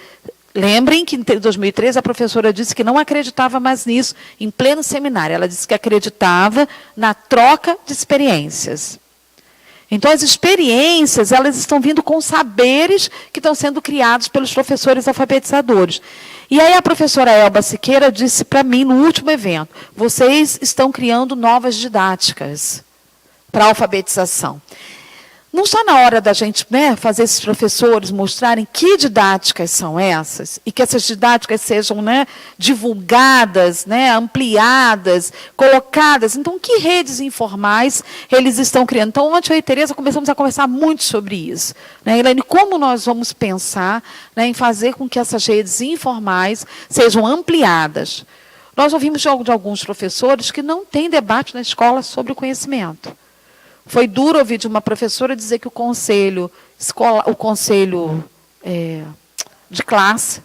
lembrem que em 2013 a professora disse que não acreditava mais nisso, em pleno seminário. Ela disse que acreditava na troca de experiências. Então, as experiências, elas estão vindo com saberes que estão sendo criados pelos professores alfabetizadores. E aí a professora Elba Siqueira disse para mim, no último evento, vocês estão criando novas didáticas para a alfabetização. Não está na hora da gente fazer esses professores mostrarem que didáticas são essas, e que essas didáticas sejam divulgadas, ampliadas, colocadas. Então, que redes informais eles estão criando? Então, ontem eu e Tereza começamos a conversar muito sobre isso. Elaine, como nós vamos pensar em fazer com que essas redes informais sejam ampliadas? Nós ouvimos de alguns professores que não tem debate na escola sobre o conhecimento. Foi duro ouvir de uma professora dizer que o conselho de classe,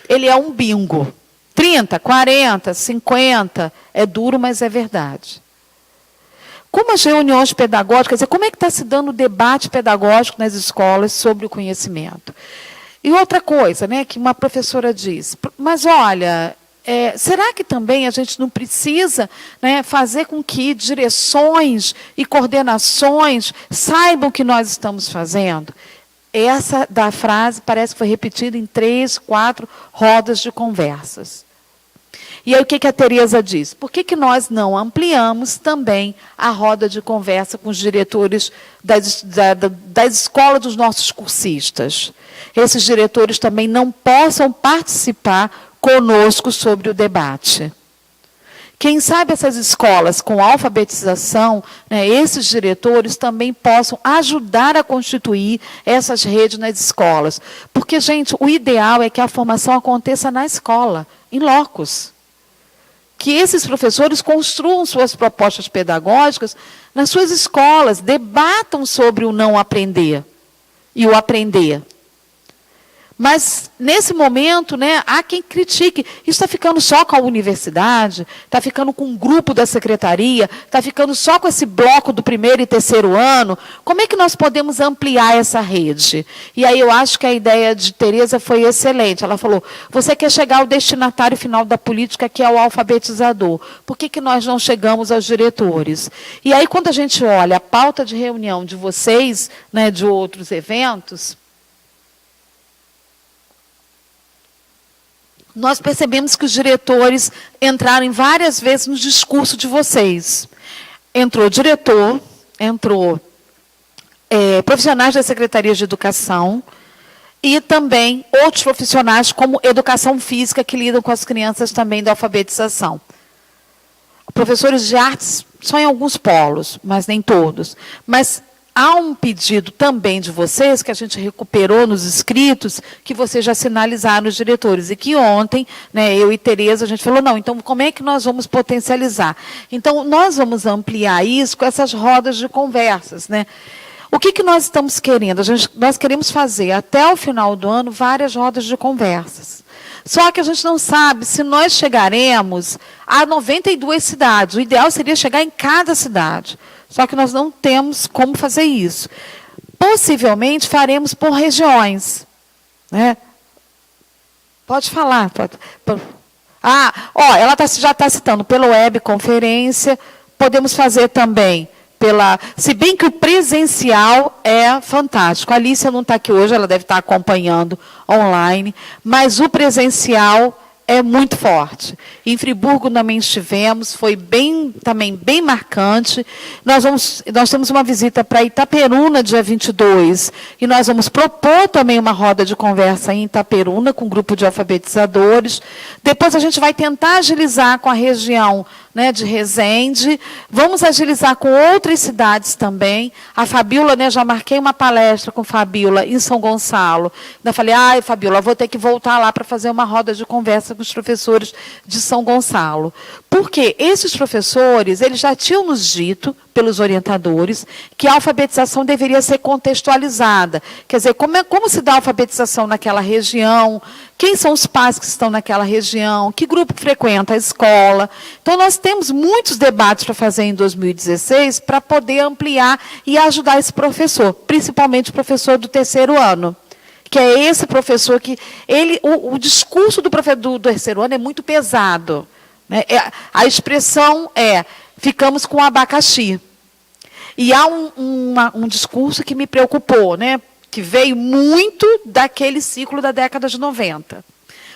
ele é um bingo. 30, 40, 50, é duro, mas é verdade. Como as reuniões pedagógicas, quer dizer, como é que está se dando o debate pedagógico nas escolas sobre o conhecimento? E outra coisa, né, que uma professora disse, mas olha, será que também a gente não precisa, né, fazer com que direções e coordenações saibam o que nós estamos fazendo? Essa da frase parece que foi repetida em 3, 4 rodas de conversas. E aí o que a Tereza diz? Por que nós não ampliamos também a roda de conversa com os diretores das escolas dos nossos cursistas? Esses diretores também não possam participar conosco sobre o debate. Quem sabe essas escolas com alfabetização, né, esses diretores também possam ajudar a constituir essas redes nas escolas. Porque, gente, o ideal é que a formação aconteça na escola, em locus. Que esses professores construam suas propostas pedagógicas nas suas escolas, debatam sobre o não aprender e o aprender. Mas, nesse momento, né, há quem critique. Isso está ficando só com a universidade, está ficando com um grupo da secretaria, está ficando só com esse bloco do 1º e 3º ano. Como é que nós podemos ampliar essa rede? E aí eu acho que a ideia de Tereza foi excelente. Ela falou, você quer chegar ao destinatário final da política, que é o alfabetizador. Por que nós não chegamos aos diretores? E aí, quando a gente olha a pauta de reunião de vocês, né, de outros eventos, nós percebemos que os diretores entraram várias vezes no discurso de vocês. Entrou diretor, entrou profissionais da Secretaria de Educação e também outros profissionais como educação física que lidam com as crianças também da alfabetização. Professores de artes só em alguns polos, mas nem todos. Mas há um pedido também de vocês, que a gente recuperou nos escritos, que vocês já sinalizaram os diretores. E que ontem, né, eu e Tereza, a gente falou, não, então como é que nós vamos potencializar? Então, nós vamos ampliar isso com essas rodas de conversas, né? O que nós estamos querendo? Nós queremos fazer, até o final do ano, várias rodas de conversas. Só que a gente não sabe se nós chegaremos a 92 cidades. O ideal seria chegar em cada cidade. Só que nós não temos como fazer isso. Possivelmente faremos por regiões. Né? Pode falar. Ela já está citando pela webconferência. Podemos fazer também se bem que o presencial é fantástico. A Alicia não está aqui hoje, ela deve estar acompanhando online, mas o presencial é muito forte. Em Friburgo também estivemos, foi também bem marcante. Nós temos uma visita para Itaperuna, dia 22, e nós vamos propor também uma roda de conversa em Itaperuna, com um grupo de alfabetizadores. Depois a gente vai tentar agilizar com a região, né, de Resende. Vamos agilizar com outras cidades também. A Fabíola, né, já marquei uma palestra com Fabíola em São Gonçalo. Eu falei, Fabíola, vou ter que voltar lá para fazer uma roda de conversa com os professores de São Gonçalo. Porque esses professores, eles já tinham nos dito, pelos orientadores, que a alfabetização deveria ser contextualizada. Quer dizer, como se dá a alfabetização naquela região, quem são os pais que estão naquela região, que grupo frequenta a escola. Então, nós temos muitos debates para fazer em 2016 para poder ampliar e ajudar esse professor, principalmente o professor do 3º ano. Que é esse professor que... o discurso do 3º ano é muito pesado. Né? A expressão é, ficamos com abacaxi. E há um discurso que me preocupou, né? Que veio muito daquele ciclo da década de 90.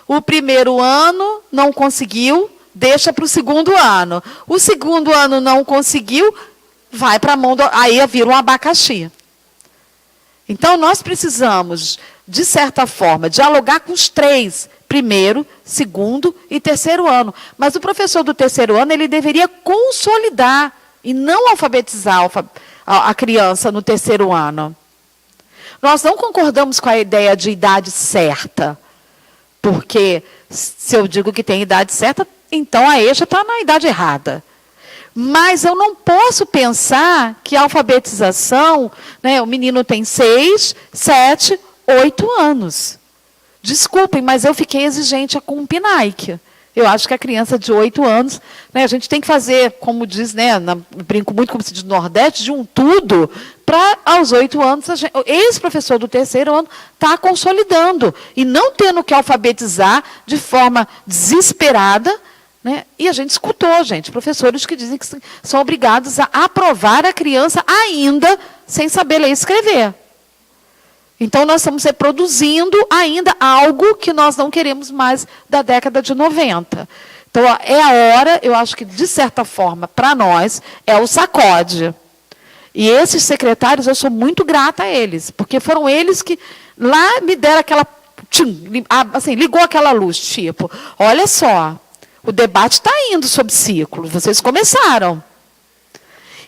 O 1º ano não conseguiu, deixa para o 2º ano. O 2º ano não conseguiu, vai para a mão aí vira um abacaxi. Então, nós precisamos, de certa forma, dialogar com os 3, 1º, 2º e 3º ano. Mas o professor do 3º ano, ele deveria consolidar e não alfabetizar a criança no 3º ano. Nós não concordamos com a ideia de idade certa, porque se eu digo que tem idade certa, então a EJA está na idade errada. Mas eu não posso pensar que a alfabetização, né, o menino tem 6, 7, 8 anos. Desculpem, mas eu fiquei exigente com o PNAEC. Eu acho que a criança de 8 anos, né, a gente tem que fazer, como diz, né, brinco muito como se diz no Nordeste, de um tudo, para aos 8 anos, esse professor do 3º ano está consolidando e não tendo que alfabetizar de forma desesperada, né? E a gente escutou, gente, professores que dizem que são obrigados a aprovar a criança ainda sem saber ler e escrever. Então, nós estamos reproduzindo ainda algo que nós não queremos mais da década de 90. Então, é a hora, eu acho que, de certa forma, para nós, é o sacode. E esses secretários, eu sou muito grata a eles, porque foram eles que lá me deram aquela... assim, ligou aquela luz, tipo, olha só, o debate está indo sobre ciclos, vocês começaram.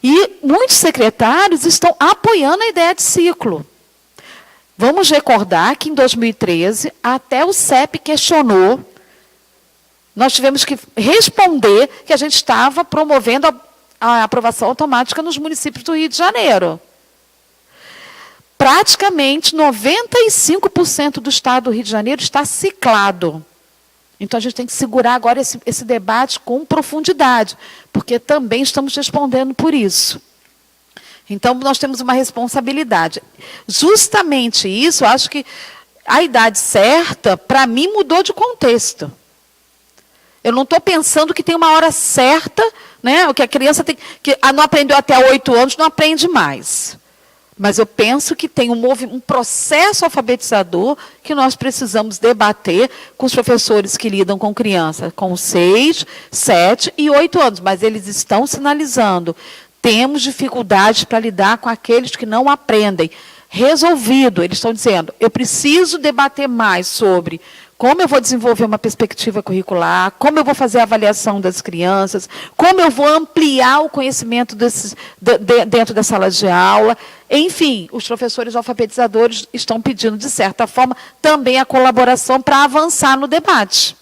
E muitos secretários estão apoiando a ideia de ciclo. Vamos recordar que, em 2013, até o CEP questionou, nós tivemos que responder que a gente estava promovendo a aprovação automática nos municípios do Rio de Janeiro. Praticamente 95% do estado do Rio de Janeiro está ciclado. Então, a gente tem que segurar agora esse debate com profundidade, porque também estamos respondendo por isso. Então, nós temos uma responsabilidade. Justamente isso, eu acho que a idade certa, para mim, mudou de contexto. Eu não estou pensando que tem uma hora certa, né? O que a criança tem que não aprendeu até 8 anos, não aprende mais. Mas eu penso que tem um processo alfabetizador que nós precisamos debater com os professores que lidam com crianças com 6, 7 e 8 anos. Mas eles estão sinalizando. Temos dificuldades para lidar com aqueles que não aprendem. Resolvido, eles estão dizendo, eu preciso debater mais sobre como eu vou desenvolver uma perspectiva curricular, como eu vou fazer a avaliação das crianças, como eu vou ampliar o conhecimento dentro da sala de aula. Enfim, os professores alfabetizadores estão pedindo, de certa forma, também a colaboração para avançar no debate.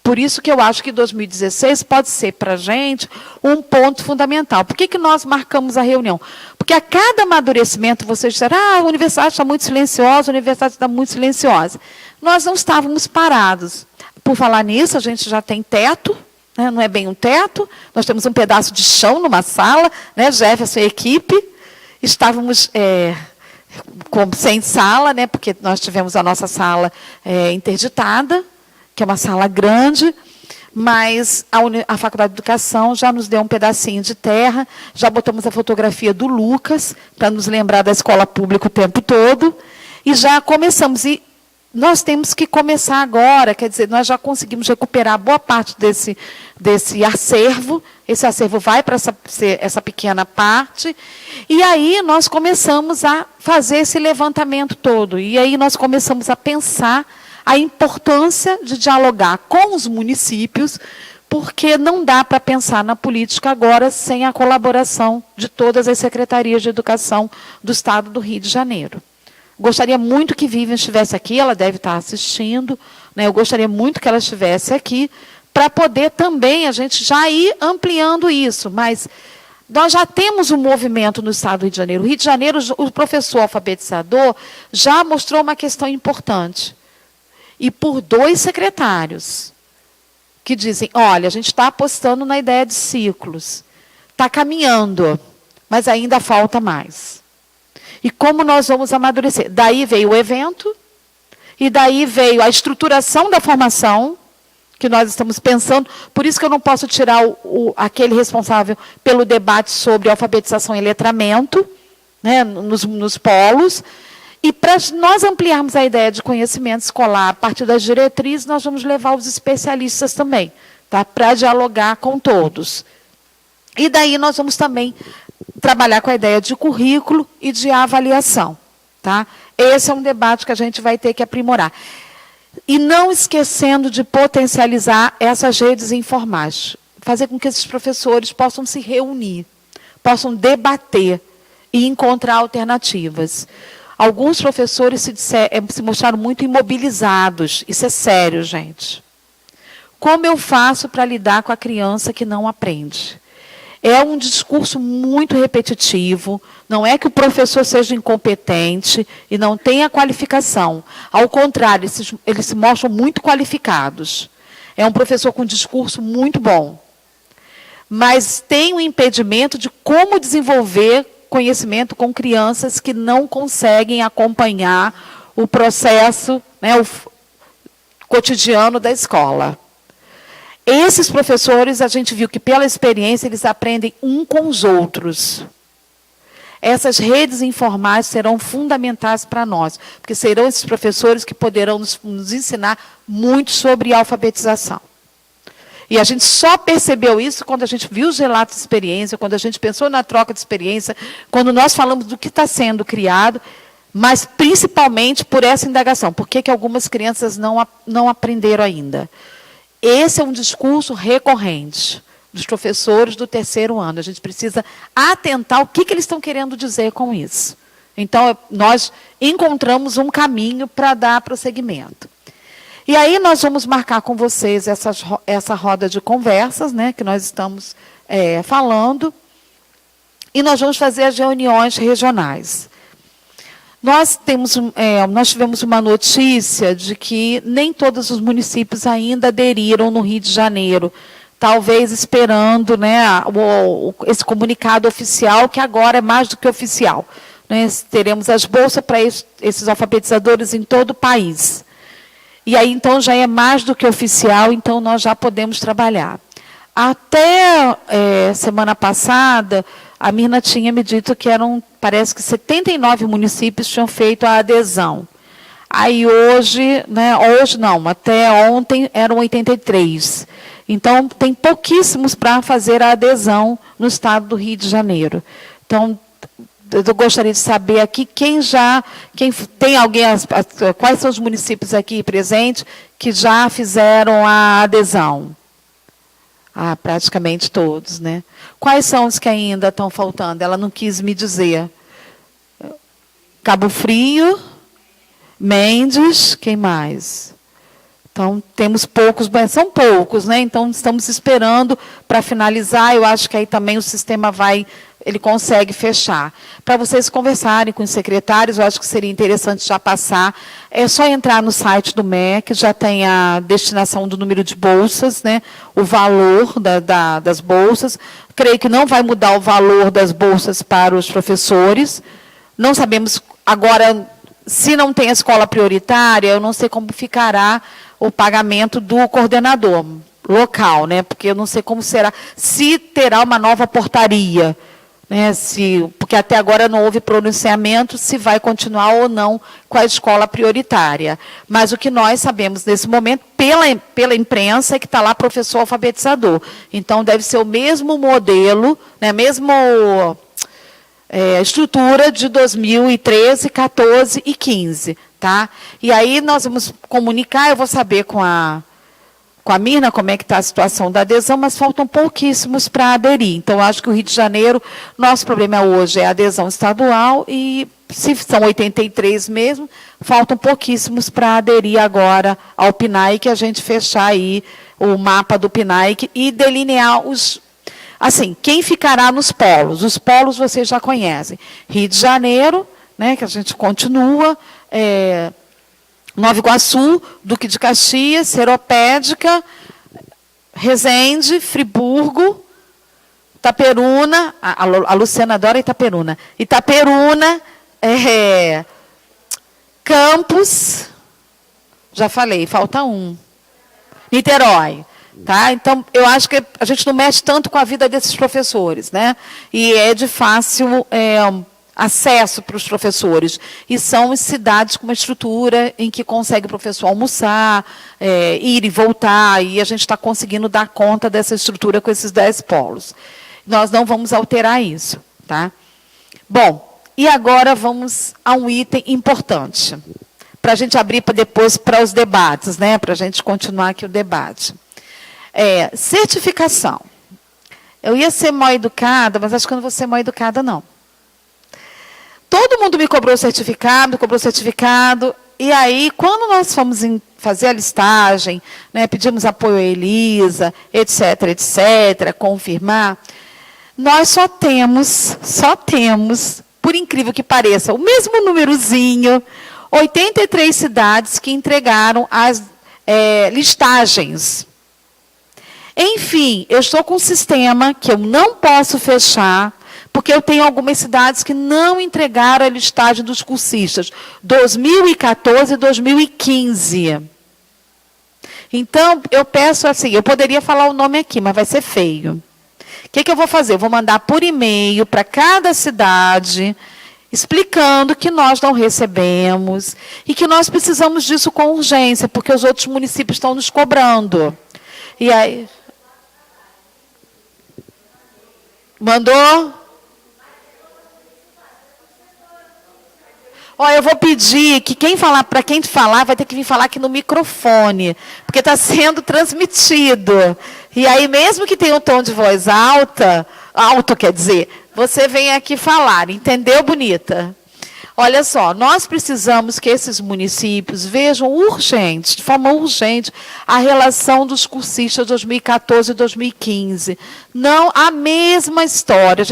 Por isso que eu acho que 2016 pode ser, para a gente, um ponto fundamental. Por que nós marcamos a reunião? Porque a cada amadurecimento, vocês disseram, a universidade está muito silenciosa, a universidade está muito silenciosa. Nós não estávamos parados. Por falar nisso, a gente já tem teto, né? Não é bem um teto, nós temos um pedaço de chão numa sala, né? Jefferson e equipe, estávamos sem sala, né? Porque nós tivemos a nossa sala interditada, que é uma sala grande, mas a Faculdade de Educação já nos deu um pedacinho de terra, já botamos a fotografia do Lucas, para nos lembrar da escola pública o tempo todo, e já começamos. E nós temos que começar agora, quer dizer, nós já conseguimos recuperar boa parte desse acervo, esse acervo vai para essa pequena parte, e aí nós começamos a fazer esse levantamento todo, e aí nós começamos a pensar a importância de dialogar com os municípios, porque não dá para pensar na política agora sem a colaboração de todas as secretarias de educação do Estado do Rio de Janeiro. Gostaria muito que Vivian estivesse aqui, ela deve estar assistindo, né? Eu gostaria muito que ela estivesse aqui, para poder também a gente já ir ampliando isso, mas nós já temos um movimento no Estado do Rio de Janeiro. O Rio de Janeiro, o professor alfabetizador já mostrou uma questão importante. E por 2 secretários que dizem, olha, a gente está apostando na ideia de ciclos, está caminhando, mas ainda falta mais. E como nós vamos amadurecer? Daí veio o evento, e daí veio a estruturação da formação, que nós estamos pensando, por isso que eu não posso tirar aquele responsável pelo debate sobre alfabetização e letramento, né, nos polos. E para nós ampliarmos a ideia de conhecimento escolar a partir das diretrizes, nós vamos levar os especialistas também, tá? Para dialogar com todos. E daí nós vamos também trabalhar com a ideia de currículo e de avaliação. Tá? Esse é um debate que a gente vai ter que aprimorar. E não esquecendo de potencializar essas redes informais. Fazer com que esses professores possam se reunir, possam debater e encontrar alternativas. Alguns professores se mostraram muito imobilizados. Isso é sério, gente. Como eu faço para lidar com a criança que não aprende? É um discurso muito repetitivo. Não é que o professor seja incompetente e não tenha qualificação. Ao contrário, eles se mostram muito qualificados. É um professor com discurso muito bom, mas tem um impedimento de como desenvolver conhecimento com crianças que não conseguem acompanhar o processo, né, o cotidiano da escola. Esses professores, a gente viu que, pela experiência, eles aprendem um com os outros. Essas redes informais serão fundamentais para nós, porque serão esses professores que poderão nos ensinar muito sobre alfabetização. E a gente só percebeu isso quando a gente viu os relatos de experiência, quando a gente pensou na troca de experiência, quando nós falamos do que está sendo criado, mas principalmente por essa indagação. Por que algumas crianças não aprenderam ainda? Esse é um discurso recorrente dos professores do terceiro ano. A gente precisa atentar o que eles estão querendo dizer com isso. Então, nós encontramos um caminho para dar prosseguimento. E aí nós vamos marcar com vocês essa roda de conversas, né, que nós estamos falando, e nós vamos fazer as reuniões regionais. Nós tivemos uma notícia de que nem todos os municípios ainda aderiram no Rio de Janeiro, talvez esperando, né, esse comunicado oficial, que agora é mais do que oficial. Né, teremos as bolsas para esses alfabetizadores em todo o país. E aí, então, já é mais do que oficial, então nós já podemos trabalhar. Até semana passada, a Mirna tinha me dito que parece que 79 municípios tinham feito a adesão. Aí hoje, até ontem eram 83. Então, tem pouquíssimos para fazer a adesão no estado do Rio de Janeiro. Então, eu gostaria de saber aqui quem tem alguém, quais são os municípios aqui presentes que já fizeram a adesão? Praticamente todos, né? Quais são os que ainda estão faltando? Ela não quis me dizer. Cabo Frio, Mendes, quem mais? Então, temos poucos, são poucos, né? Então, estamos esperando para finalizar. Eu acho que aí também o sistema ele consegue fechar. Para vocês conversarem com os secretários, eu acho que seria interessante já passar. É só entrar no site do MEC, já tem a destinação do número de bolsas, né? O valor das bolsas. Creio que não vai mudar o valor das bolsas para os professores. Não sabemos agora, se não tem a escola prioritária, eu não sei como ficará o pagamento do coordenador local, né? Porque eu não sei como será, se terá uma nova portaria. Né, porque até agora não houve pronunciamento se vai continuar ou não com a escola prioritária. Mas o que nós sabemos nesse momento, pela imprensa, é que está lá professor alfabetizador. Então, deve ser o mesmo modelo, né, mesmo estrutura de 2013, 14 e 15. Tá? E aí nós vamos comunicar, eu vou saber com a Mirna como é que está a situação da adesão, mas faltam pouquíssimos para aderir. Então, acho que o Rio de Janeiro, nosso problema hoje é a adesão estadual, e se são 83 mesmo, faltam pouquíssimos para aderir agora ao PNAE, a gente fechar aí o mapa do PNAE e delinear quem ficará nos polos. Os polos vocês já conhecem. Rio de Janeiro, né, que a gente continua, Nova Iguaçu, Duque de Caxias, Seropédica, Resende, Friburgo, Itaperuna, a Luciana adora Itaperuna, Campos, já falei, falta um, Niterói. Tá? Então, eu acho que a gente não mexe tanto com a vida desses professores, né? E é de fácil acesso para os professores. E são cidades com uma estrutura em que consegue o professor almoçar, ir e voltar, e a gente está conseguindo dar conta dessa estrutura com esses 10 polos. Nós não vamos alterar isso. Tá? Bom, e agora vamos a um item importante, para a gente abrir depois para os debates, né? Para a gente continuar aqui o debate. Certificação. Eu ia ser mal educada, mas acho que eu não vou ser mal educada, não. Todo mundo me cobrou certificado, e aí, quando nós fomos fazer a listagem, né, pedimos apoio a Elisa, etc., confirmar, nós só temos, por incrível que pareça, o mesmo númerozinho, 83 cidades que entregaram as listagens. Enfim, eu estou com um sistema que eu não posso fechar, porque eu tenho algumas cidades que não entregaram a listagem dos cursistas, 2014 e 2015. Então, eu peço assim, eu poderia falar o nome aqui, mas vai ser feio. O que eu vou fazer? Eu vou mandar por e-mail para cada cidade, explicando que nós não recebemos e que nós precisamos disso com urgência, porque os outros municípios estão nos cobrando. E aí... Mandou? Ó, eu vou pedir que para quem falar, vai ter que vir falar aqui no microfone, porque está sendo transmitido. E aí, mesmo que tenha um tom de voz alto quer dizer, você vem aqui falar, entendeu, bonita? Olha só, nós precisamos que esses municípios vejam urgente, de forma urgente, a relação dos cursistas de 2014 e 2015. Não a mesma história.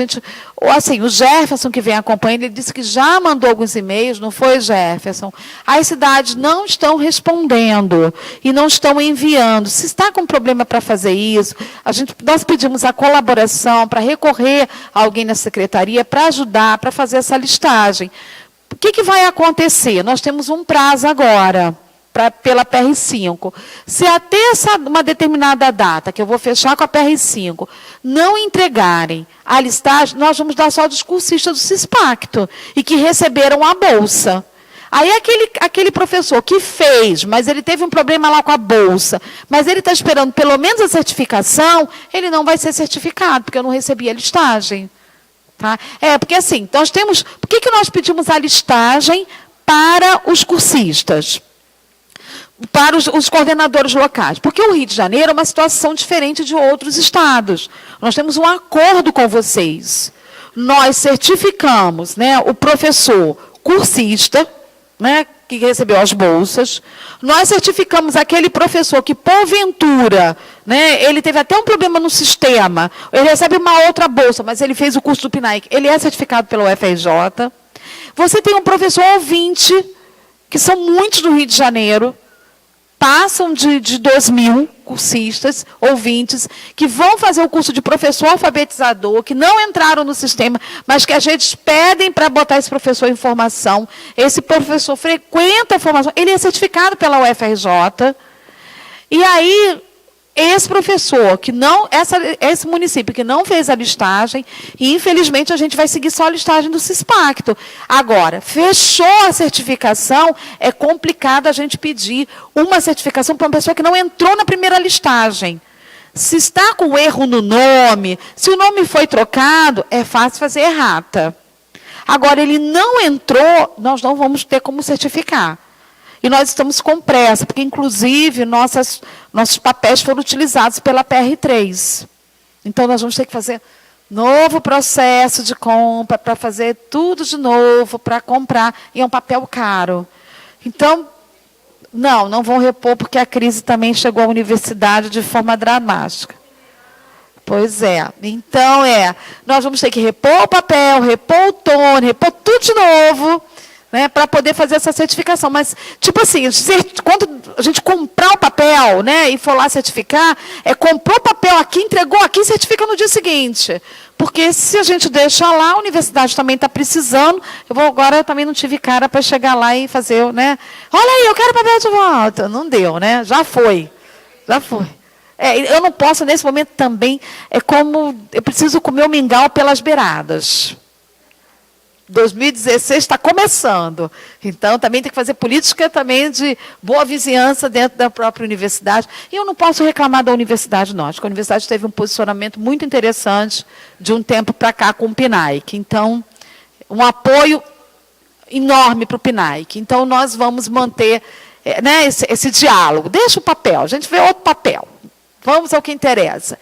Assim, o Jefferson, que vem acompanhando, ele disse que já mandou alguns e-mails, não foi, Jefferson? As cidades não estão respondendo e não estão enviando. Se está com problema para fazer isso, nós pedimos a colaboração para recorrer a alguém na secretaria para ajudar, para fazer essa listagem. O que vai acontecer? Nós temos um prazo agora, pela PR5. Se até uma determinada data, que eu vou fechar com a PR5, não entregarem a listagem, nós vamos dar só dos cursistas do Cispacto, e que receberam a bolsa. Aí aquele professor que fez, mas ele teve um problema lá com a bolsa, mas ele está esperando pelo menos a certificação, ele não vai ser certificado, porque eu não recebi a listagem. Tá? Porque assim, por que nós pedimos a listagem para os cursistas? Para os coordenadores locais? Porque o Rio de Janeiro é uma situação diferente de outros estados. Nós temos um acordo com vocês. Nós certificamos, né, o professor cursista, né, que recebeu as bolsas. Nós certificamos aquele professor que, porventura, né, ele teve até um problema no sistema, ele recebe uma outra bolsa, mas ele fez o curso do PNAE, ele é certificado pela UFRJ. Você tem um professor ouvinte, que são muitos do Rio de Janeiro, passam de 2.000 cursistas, ouvintes, que vão fazer o curso de professor alfabetizador, que não entraram no sistema, mas que a gente pedem para botar esse professor em formação. Esse professor frequenta a formação, ele é certificado pela UFRJ. E aí, esse professor, esse município que não fez a listagem, e infelizmente a gente vai seguir só a listagem do Cispacto. Agora, fechou a certificação, é complicado a gente pedir uma certificação para uma pessoa que não entrou na primeira listagem. Se está com erro no nome, se o nome foi trocado, é fácil fazer errata. Agora, ele não entrou, nós não vamos ter como certificar. E nós estamos com pressa, porque, inclusive, nossos papéis foram utilizados pela PR3. Então, nós vamos ter que fazer novo processo de compra, para fazer tudo de novo, para comprar, e é um papel caro. Então, não vão repor, porque a crise também chegou à universidade de forma dramática. Pois é. Então, nós vamos ter que repor o papel, repor o toner, repor tudo de novo, né, para poder fazer essa certificação. Mas, tipo assim, quando a gente comprar o papel, né, e for lá certificar, comprou o papel aqui, entregou aqui e certifica no dia seguinte. Porque se a gente deixar lá, a universidade também está precisando. Agora eu também não tive cara para chegar lá e fazer, né? Olha aí, eu quero o papel de volta. Não deu, né? Já foi. Eu não posso, nesse momento também, eu preciso comer o mingau pelas beiradas. 2016 está começando. Então, também tem que fazer política também de boa vizinhança dentro da própria universidade. E eu não posso reclamar da universidade, não. Acho que a universidade teve um posicionamento muito interessante de um tempo para cá com o PNAEC. Então, um apoio enorme para o PNAEC. Então, nós vamos manter né, esse diálogo. Deixa o papel, a gente vê outro papel. Vamos ao que interessa.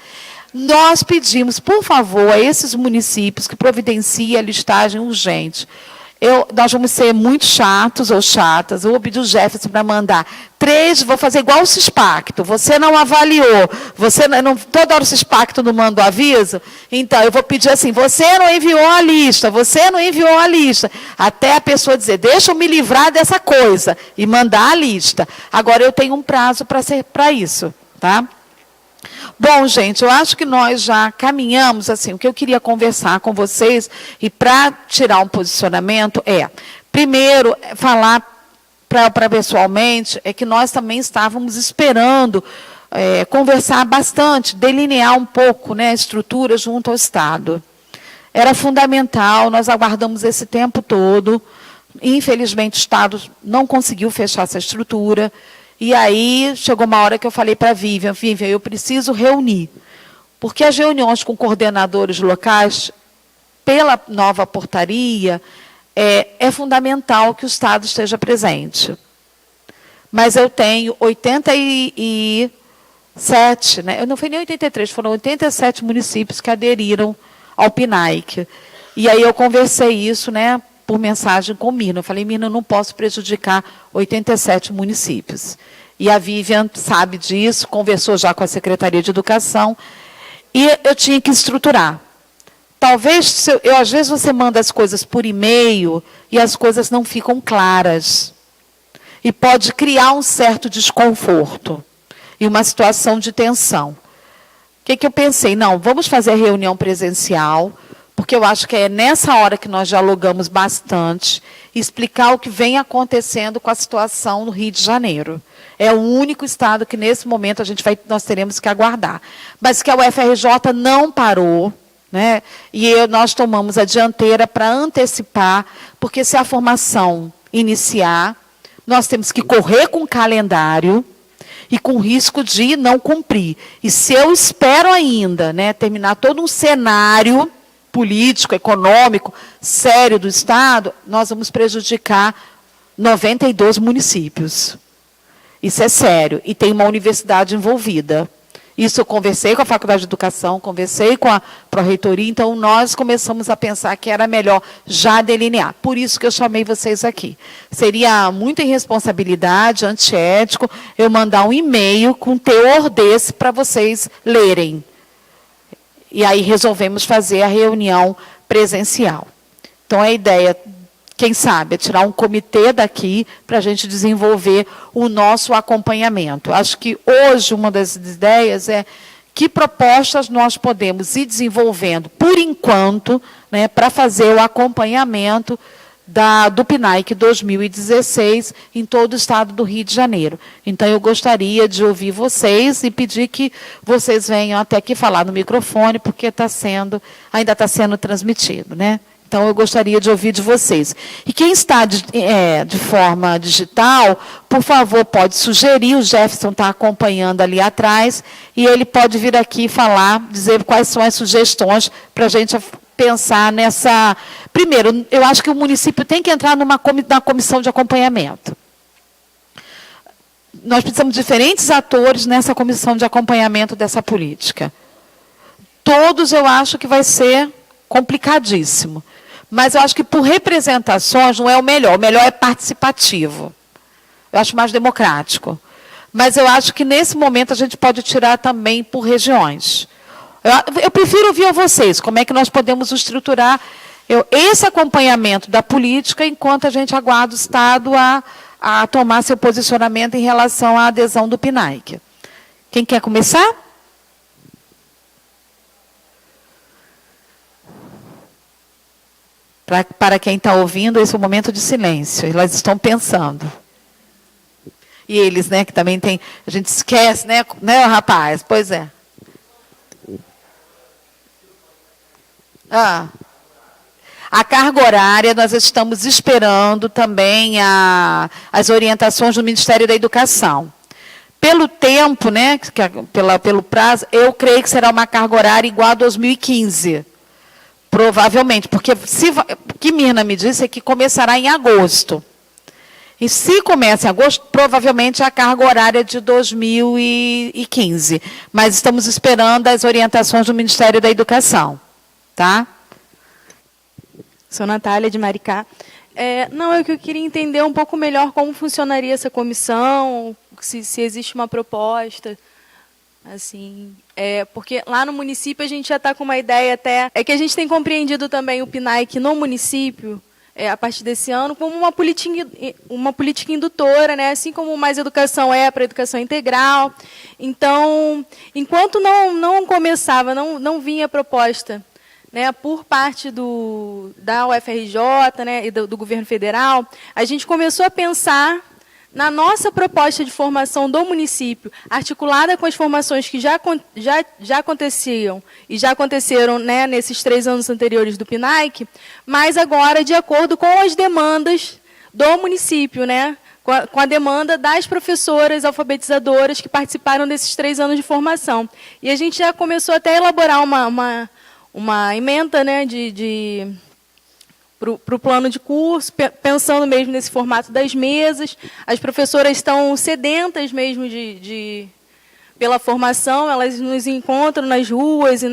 Nós pedimos, por favor, a esses municípios que providenciem a listagem urgente. Nós vamos ser muito chatos ou chatas. Eu vou pedir o Jefferson para mandar 3, vou fazer igual o Cispacto. Você não avaliou, toda hora o Cispacto não manda o aviso. Então, eu vou pedir assim, você não enviou a lista, até a pessoa dizer, deixa eu me livrar dessa coisa, e mandar a lista. Agora, eu tenho um prazo para isso, tá? Bom, gente, eu acho que nós já caminhamos, assim, o que eu queria conversar com vocês, e para tirar um posicionamento primeiro, falar para pessoalmente, é que nós também estávamos esperando conversar bastante, delinear um pouco, né, a estrutura junto ao Estado. Era fundamental, nós aguardamos esse tempo todo, infelizmente o Estado não conseguiu fechar essa estrutura, e aí chegou uma hora que eu falei para a Vivian, eu preciso reunir, porque as reuniões com coordenadores locais, pela nova portaria, é fundamental que o Estado esteja presente. Mas eu tenho 87, né? Eu não fui nem 83, foram 87 municípios que aderiram ao PNAEC. E aí eu conversei isso, né, por mensagem com Mirna. Eu falei, Mirna, eu não posso prejudicar 87 municípios. E a Vivian sabe disso, conversou já com a Secretaria de Educação, e eu tinha que estruturar. Talvez, às vezes você manda as coisas por e-mail e as coisas não ficam claras. E pode criar um certo desconforto e uma situação de tensão. O que eu pensei? Não, vamos fazer a reunião presencial, porque eu acho que é nessa hora que nós dialogamos bastante, explicar o que vem acontecendo com a situação no Rio de Janeiro. É o único estado que, nesse momento, nós teremos que aguardar. Mas que a UFRJ não parou, né? E nós tomamos a dianteira para antecipar, porque se a formação iniciar, nós temos que correr com o calendário e com risco de não cumprir. E se eu espero ainda, né, terminar todo um cenário político, econômico, sério do Estado, nós vamos prejudicar 92 municípios. Isso é sério. E tem uma universidade envolvida. Isso eu conversei com a Faculdade de Educação, conversei com a Pró-Reitoria, então nós começamos a pensar que era melhor já delinear. Por isso que eu chamei vocês aqui. Seria muita irresponsabilidade, antiético, eu mandar um e-mail com teor desse para vocês lerem. E aí resolvemos fazer a reunião presencial. Então a ideia, quem sabe, é tirar um comitê daqui para a gente desenvolver o nosso acompanhamento. Acho que hoje uma das ideias é que propostas nós podemos ir desenvolvendo, por enquanto, né, para fazer o acompanhamento do PNAEC 2016 em todo o estado do Rio de Janeiro. Então, eu gostaria de ouvir vocês e pedir que vocês venham até aqui falar no microfone, porque ainda está sendo transmitido, né? Então, eu gostaria de ouvir de vocês. E quem está de forma digital, por favor, pode sugerir, o Jefferson está acompanhando ali atrás, e ele pode vir aqui falar, dizer quais são as sugestões para a gente pensar nessa... Primeiro, eu acho que o município tem que entrar na comissão de acompanhamento. Nós precisamos de diferentes atores nessa comissão de acompanhamento dessa política. Todos eu acho que vai ser complicadíssimo. Mas eu acho que por representações não é o melhor é participativo. Eu acho mais democrático. Mas eu acho que nesse momento a gente pode tirar também por regiões. Eu prefiro ouvir a vocês, como é que nós podemos estruturar esse acompanhamento da política enquanto a gente aguarda o Estado a tomar seu posicionamento em relação à adesão do PNAEC. Quem quer começar? Para quem está ouvindo, esse é o momento de silêncio. Elas estão pensando. E eles, né, que também tem... A gente esquece, né, rapaz? Pois é. A carga horária, nós estamos esperando também as orientações do Ministério da Educação. Pelo tempo, né, pelo prazo, eu creio que será uma carga horária igual a 2015. Provavelmente, porque o que Mirna me disse é que começará em agosto. E se começa em agosto, provavelmente é a carga horária de 2015. Mas estamos esperando as orientações do Ministério da Educação. Tá? Sou Natália, de Maricá. Eu queria entender um pouco melhor como funcionaria essa comissão, se existe uma proposta. Assim, porque lá no município a gente já está com uma ideia até... É que a gente tem compreendido também o PNAEC no município, a partir desse ano, como uma política indutora, né? Assim como Mais Educação é para a educação integral. Então, enquanto não começava, não vinha proposta, né, por parte da UFRJ, né, e do governo federal, a gente começou a pensar na nossa proposta de formação do município, articulada com as formações que já aconteciam e já aconteceram, né, nesses 3 anos anteriores do PNAEC, mas agora de acordo com as demandas do município, né, com a demanda das professoras alfabetizadoras que participaram desses 3 anos de formação. E a gente já começou até a elaborar uma ementa, né, para o plano de curso, pensando mesmo nesse formato das mesas. As professoras estão sedentas mesmo pela formação, elas nos encontram nas ruas e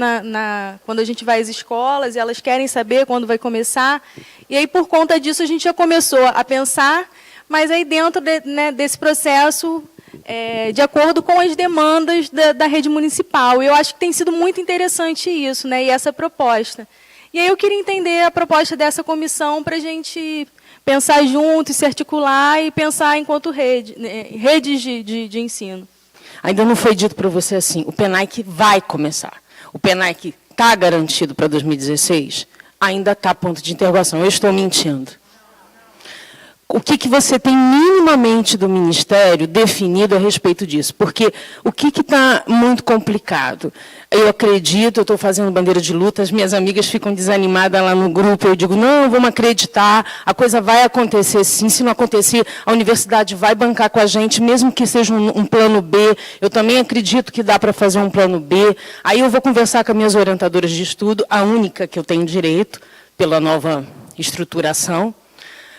quando a gente vai às escolas, e elas querem saber quando vai começar. E aí, por conta disso, a gente já começou a pensar, mas aí dentro desse processo, de acordo com as demandas da rede municipal. Eu acho que tem sido muito interessante isso, né, e essa proposta. E aí eu queria entender a proposta dessa comissão para a gente pensar junto, se articular e pensar enquanto redes de ensino. Ainda não foi dito para você assim, o PNAEC vai começar. O PNAEC está garantido para 2016? Ainda está ponto de interrogação. Eu estou mentindo. O que você tem minimamente do Ministério definido a respeito disso? Porque o que está muito complicado? Eu acredito, eu estou fazendo bandeira de luta, as minhas amigas ficam desanimadas lá no grupo, eu digo, não, vamos acreditar, a coisa vai acontecer sim, se não acontecer, a universidade vai bancar com a gente, mesmo que seja um plano B, eu também acredito que dá para fazer um plano B, aí eu vou conversar com as minhas orientadoras de estudo, a única que eu tenho direito, pela nova estruturação,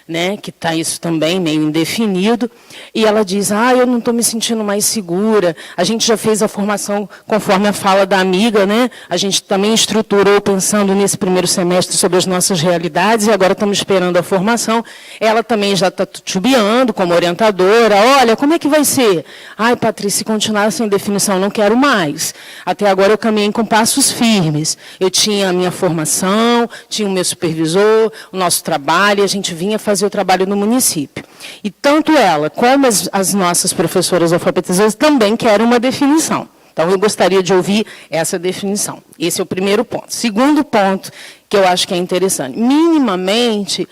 né, que está isso também meio indefinido, e ela diz, eu não estou me sentindo mais segura, a gente já fez a formação conforme a fala da amiga, né, a gente também estruturou pensando nesse primeiro semestre sobre as nossas realidades, e agora estamos esperando a formação, ela também já está titubeando como orientadora, olha, como é que vai ser? Ai, Patrícia, se continuar sem definição, não quero mais. Até agora eu caminhei com passos firmes, eu tinha a minha formação, tinha o meu supervisor, o nosso trabalho, e a gente vinha fazer o trabalho no município. E tanto ela como as nossas professoras alfabetizadoras também querem uma definição. Então, eu gostaria de ouvir essa definição. Esse é o primeiro ponto. Segundo ponto, que eu acho que é interessante. Minimamente,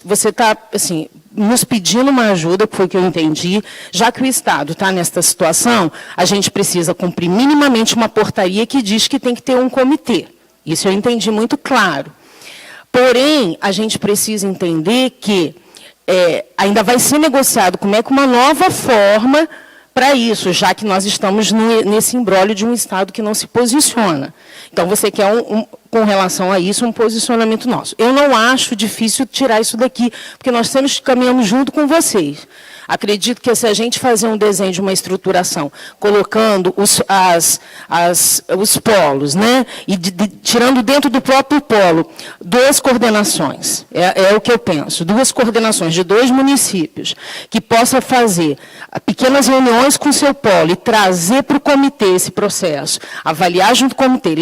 você está assim, nos pedindo uma ajuda, que foi o que eu entendi, já que o Estado está nesta situação, a gente precisa cumprir minimamente uma portaria que diz que tem que ter um comitê. Isso eu entendi muito claro. Porém, a gente precisa entender que ainda vai ser negociado como é que uma nova forma para isso, já que nós estamos nesse imbróglio de um Estado que não se posiciona. Então, você quer, com relação a isso, um posicionamento nosso. Eu não acho difícil tirar isso daqui, porque nós caminhamos junto com vocês. Acredito que se a gente fazer um desenho de uma estruturação, colocando os polos, né, e tirando dentro do próprio polo 2 coordenações, é o que eu penso, 2 coordenações de 2 municípios, que possa fazer pequenas reuniões com o seu polo e trazer para o comitê esse processo, avaliar junto com o comitê,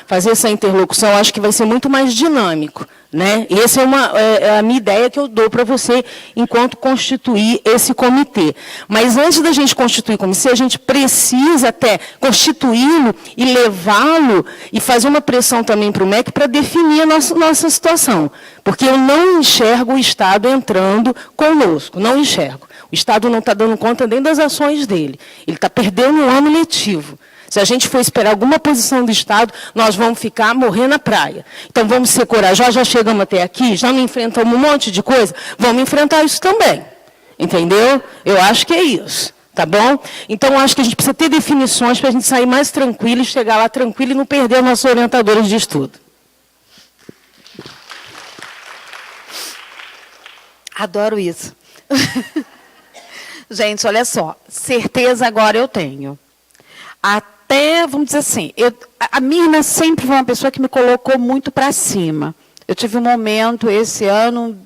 fazer essa interlocução, acho que vai ser muito mais dinâmico. Né? Essa é a minha ideia que eu dou para você enquanto constituir esse comitê. Mas antes da gente constituir o comitê, a gente precisa até constituí-lo e levá-lo e fazer uma pressão também para o MEC para definir a nossa situação. Porque eu não enxergo o Estado entrando conosco, não enxergo. O Estado não está dando conta nem das ações dele. Ele está perdendo um ano letivo. Se a gente for esperar alguma posição do Estado, nós vamos morrer na praia. Então, vamos ser corajosos, já chegamos até aqui, já não enfrentamos um monte de coisa, vamos enfrentar isso também. Entendeu? Eu acho que é isso. Tá bom? Então, acho que a gente precisa ter definições para a gente sair mais tranquilo e chegar lá tranquilo e não perder as nossas orientadoras de estudo. Adoro isso. Gente, olha só, certeza agora eu tenho. Vamos dizer assim, a Mirna sempre foi uma pessoa que me colocou muito para cima. Eu tive um momento esse ano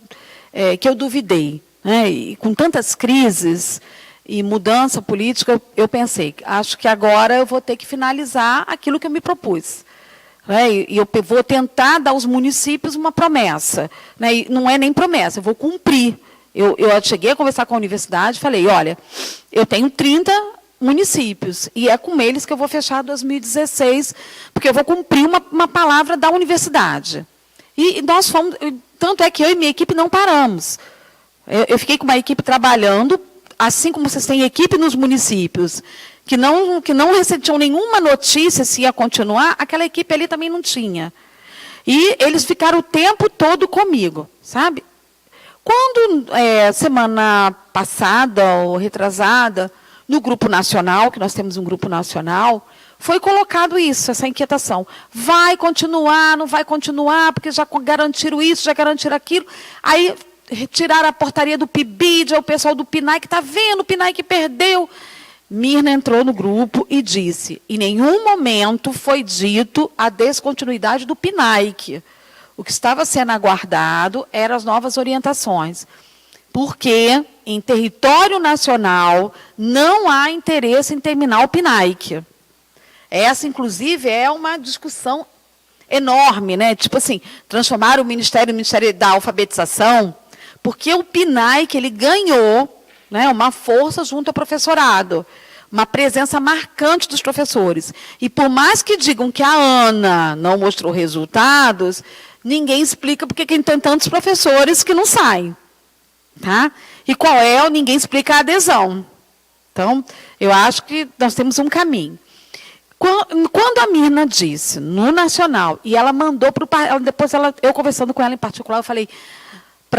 que eu duvidei, né? E com tantas crises e mudança política, eu pensei, acho que agora eu vou ter que finalizar aquilo que eu me propus. né? E eu vou tentar dar aos municípios uma promessa, né? E não é nem promessa, eu vou cumprir. Eu cheguei a conversar com a universidade e falei, olha, eu tenho 30 municípios, e é com eles que eu vou fechar 2016, porque eu vou cumprir uma palavra da universidade. E nós fomos, tanto é que eu e minha equipe não paramos. Eu fiquei com uma equipe trabalhando, assim como vocês têm equipe nos municípios, que não recebiam nenhuma notícia se ia continuar, aquela equipe ali também não tinha. E eles ficaram o tempo todo comigo, sabe? Quando, semana passada ou retrasada, no Grupo Nacional, que nós temos um Grupo Nacional, foi colocado isso, essa inquietação. Vai continuar, não vai continuar, porque já garantiram isso, já garantiram aquilo. Aí retiraram a portaria do PIBID, o pessoal do PNAE, que está vendo, o PNAE que perdeu. Mirna entrou no grupo e disse, em nenhum momento foi dito a descontinuidade do PNAE. O que estava sendo aguardado eram as novas orientações. Porque em território nacional não há interesse em terminar o PNAE. Essa, inclusive, é uma discussão enorme, né? Tipo assim, transformar o Ministério da Alfabetização, porque o PNAE ele ganhou, né, uma força junto ao professorado, uma presença marcante dos professores. E por mais que digam que a ANA não mostrou resultados, ninguém explica porque tem tantos professores que não saem. Tá? E qual é? Ninguém explica a adesão. Então, eu acho que nós temos um caminho. Quando a Mirna disse, no Nacional, e ela mandou para o... Depois, eu conversando com ela em particular, eu falei,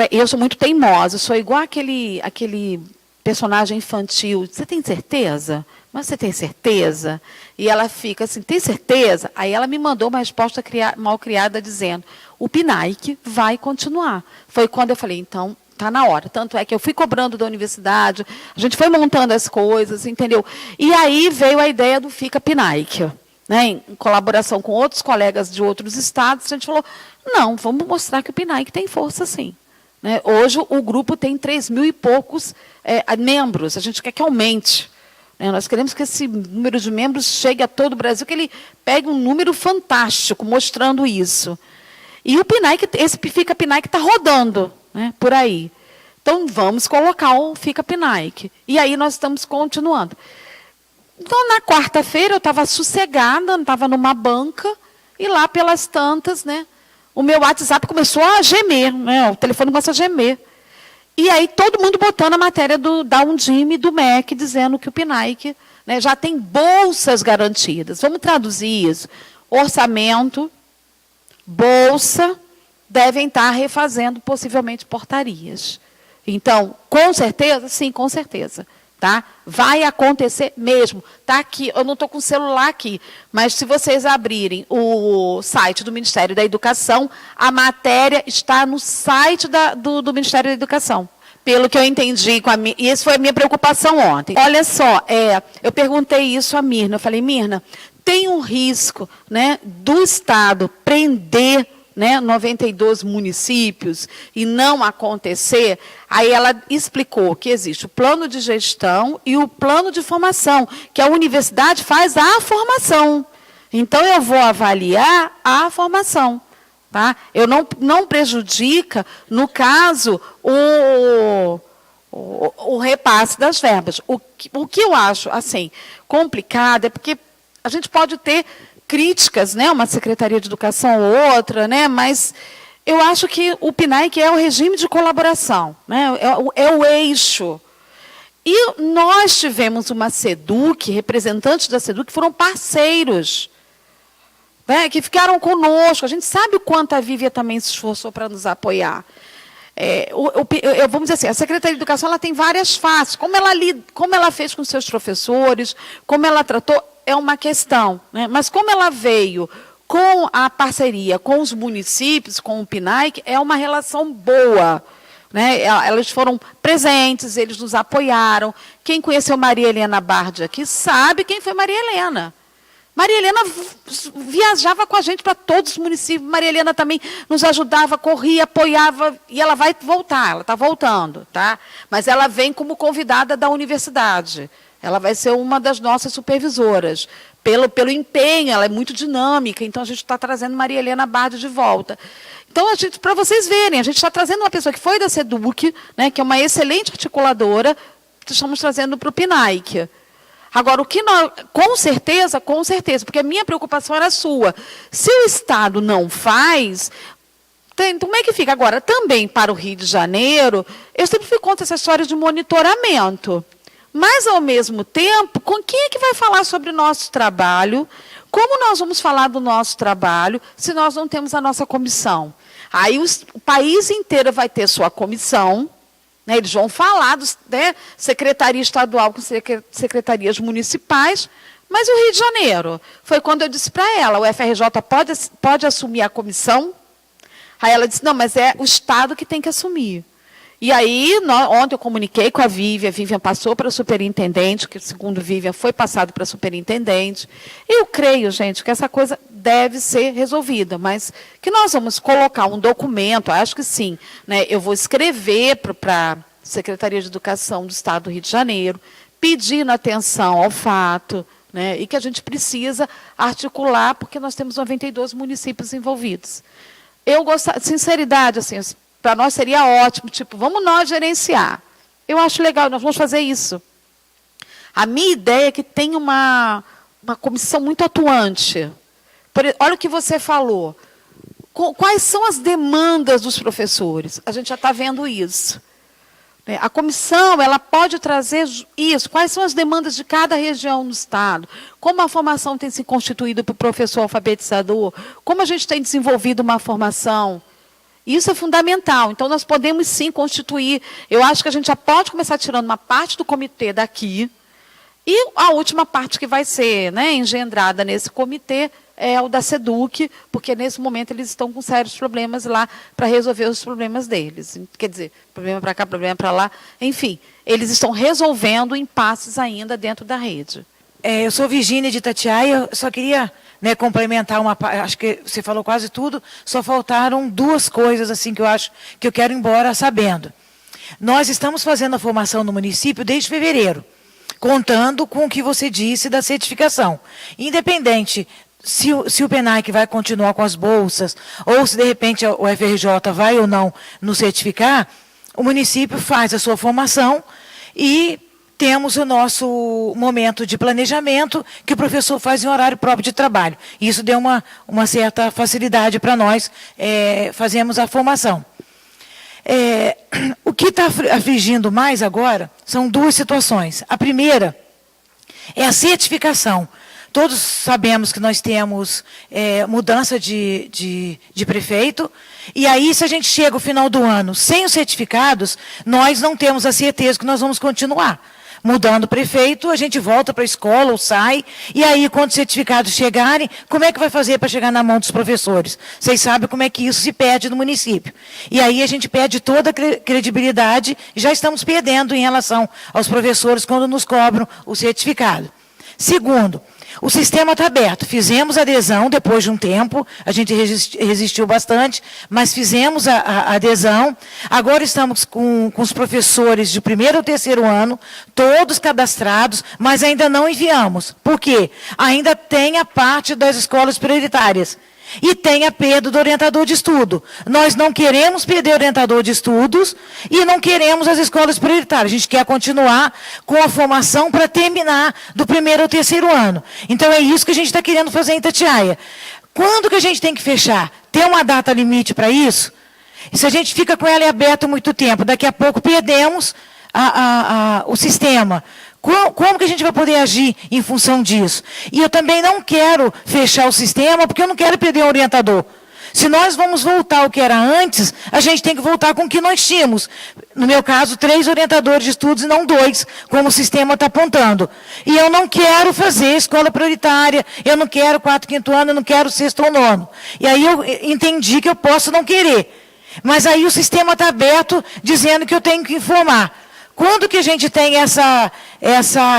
eu sou muito teimosa, eu sou igual aquele personagem infantil. Você tem certeza? Mas você tem certeza? E ela fica assim, tem certeza? Aí ela me mandou uma resposta mal criada dizendo, o PNAE vai continuar. Foi quando eu falei, então, está na hora. Tanto é que eu fui cobrando da universidade, a gente foi montando as coisas, entendeu? E aí veio a ideia do Fica PNAE, né? Em colaboração com outros colegas de outros estados, a gente falou, não, vamos mostrar que o PNAE tem força, sim. Né? Hoje o grupo tem 3.000 e poucos membros, a gente quer que aumente. Né? Nós queremos que esse número de membros chegue a todo o Brasil, que ele pegue um número fantástico, mostrando isso. E o PNAE, esse Fica PNAE está rodando, né, por aí. Então, vamos colocar o Fica PNAE. E aí nós estamos continuando. Então, na quarta-feira, eu estava sossegada, estava numa banca, e lá pelas tantas, né, o meu WhatsApp começou a gemer, né, o telefone começou a gemer. E aí todo mundo botando a matéria da Undime e do MEC, dizendo que o PNAE, né, já tem bolsas garantidas. Vamos traduzir isso. Orçamento, bolsa, devem estar refazendo possivelmente portarias. Então, com certeza? Sim, com certeza. Tá? Vai acontecer mesmo. Está aqui, eu não estou com o celular aqui, mas se vocês abrirem o site do Ministério da Educação, a matéria está no site do Ministério da Educação. Pelo que eu entendi, e essa foi a minha preocupação ontem. Olha só, eu perguntei isso a Mirna, eu falei, Mirna, tem um risco, né, do Estado prender, né, 92 municípios e não acontecer? Aí ela explicou que existe o plano de gestão e o plano de formação, que a universidade faz a formação. Então, eu vou avaliar a formação. Tá? Eu não prejudica, no caso, o repasse das verbas. O que eu acho assim, complicado é porque a gente pode ter críticas, né, uma secretaria de educação ou outra, né, mas eu acho que o PNAE é o regime de colaboração, né, é o eixo. E nós tivemos uma SEDUC, representantes da SEDUC, que foram parceiros, né, que ficaram conosco. A gente sabe o quanto a Vívia também se esforçou para nos apoiar. Vamos dizer assim, a Secretaria de Educação ela tem várias faces. Como ela fez com seus professores, como ela tratou, é uma questão. Né? Mas como ela veio com a parceria com os municípios, com o PNAE, é uma relação boa. Né? Elas foram presentes, eles nos apoiaram. Quem conheceu Maria Helena Bardi aqui sabe quem foi Maria Helena. Maria Helena viajava com a gente para todos os municípios. Maria Helena também nos ajudava, corria, apoiava, e ela vai voltar, ela está voltando, tá? Mas ela vem como convidada da universidade. Ela vai ser uma das nossas supervisoras, pelo empenho, ela é muito dinâmica, então a gente está trazendo Maria Helena Bardi de volta. Então, para vocês verem, a gente está trazendo uma pessoa que foi da SEDUC, né, que é uma excelente articuladora, estamos trazendo para o PNAEC. Agora, o que nós, com certeza, porque a minha preocupação era a sua. Se o Estado não faz, então como é que fica? Agora, também para o Rio de Janeiro, eu sempre fui contra essa história de monitoramento. Mas, ao mesmo tempo, com quem é que vai falar sobre o nosso trabalho? Como nós vamos falar do nosso trabalho se nós não temos a nossa comissão? Aí o país inteiro vai ter sua comissão, né, eles vão falar, né, secretaria estadual com secretarias municipais, mas e o Rio de Janeiro? Foi quando eu disse para ela, o FRJ pode assumir a comissão? Aí ela disse, não, mas é o Estado que tem que assumir. E aí, ontem eu comuniquei com a Vivian passou para o superintendente, que segundo Vivian foi passado para a superintendente. Eu creio, gente, que essa coisa deve ser resolvida, mas que nós vamos colocar um documento, acho que sim, né, eu vou escrever para a Secretaria de Educação do Estado do Rio de Janeiro, pedindo atenção ao fato, né, e que a gente precisa articular, porque nós temos 92 municípios envolvidos. Eu gostaria, sinceridade, assim, para nós seria ótimo, tipo, vamos nós gerenciar. Eu acho legal, nós vamos fazer isso. A minha ideia é que tenha uma comissão muito atuante. Olha o que você falou. Quais são as demandas dos professores? A gente já está vendo isso. A comissão, ela pode trazer isso. Quais são as demandas de cada região no Estado? Como a formação tem se constituído para o professor alfabetizador? Como a gente tem desenvolvido uma formação? Isso é fundamental. Então, nós podemos, sim, constituir. Eu acho que a gente já pode começar tirando uma parte do comitê daqui. E a última parte que vai ser, né, engendrada nesse comitê é o da SEDUC, porque, nesse momento, eles estão com sérios problemas lá para resolver os problemas deles. Quer dizer, problema para cá, problema para lá. Enfim, eles estão resolvendo impasses ainda dentro da rede. Eu sou Virgínia de Itatiaia, eu só queria, né, complementar acho que você falou quase tudo, só faltaram duas coisas assim que eu acho que eu quero ir embora sabendo. Nós estamos fazendo a formação no município desde fevereiro, contando com o que você disse da certificação. Independente se o PNAEC vai continuar com as bolsas, ou se de repente o FRJ vai ou não nos certificar, o município faz a sua formação e temos o nosso momento de planejamento, que o professor faz em horário próprio de trabalho. Isso deu uma certa facilidade para nós fazermos a formação. O que está afligindo mais agora são duas situações. A primeira é a certificação. Todos sabemos que nós temos mudança de prefeito, e aí, se a gente chega ao final do ano sem os certificados, nós não temos a certeza que nós vamos continuar. Mudando o prefeito, a gente volta para a escola ou sai, e aí, quando os certificados chegarem, como é que vai fazer para chegar na mão dos professores? Vocês sabem como é que isso se perde no município. E aí a gente perde toda a credibilidade, e já estamos perdendo em relação aos professores quando nos cobram o certificado. Segundo, o sistema está aberto. Fizemos adesão depois de um tempo, a gente resistiu bastante, mas fizemos a adesão. Agora estamos com os professores de primeiro ou terceiro ano, todos cadastrados, mas ainda não enviamos. Por quê? Ainda tem a parte das escolas prioritárias. E tem a perda do orientador de estudo. Nós não queremos perder o orientador de estudos e não queremos as escolas prioritárias. A gente quer continuar com a formação para terminar do primeiro ou terceiro ano. Então, é isso que a gente está querendo fazer em Itatiaia. Quando que a gente tem que fechar? Tem uma data limite para isso? E se a gente fica com ela aberta muito tempo, daqui a pouco perdemos o sistema. Como que a gente vai poder agir em função disso? E eu também não quero fechar o sistema, porque eu não quero perder o orientador. Se nós vamos voltar ao que era antes, a gente tem que voltar com o que nós tínhamos. No meu caso, 3 orientadores de estudos e não 2, como o sistema está apontando. E eu não quero fazer escola prioritária, eu não quero 4º, 5º ano, eu não quero 6º ou 9º. E aí eu entendi que eu posso não querer. Mas aí o sistema está aberto, dizendo que eu tenho que informar. Quando que a gente tem essa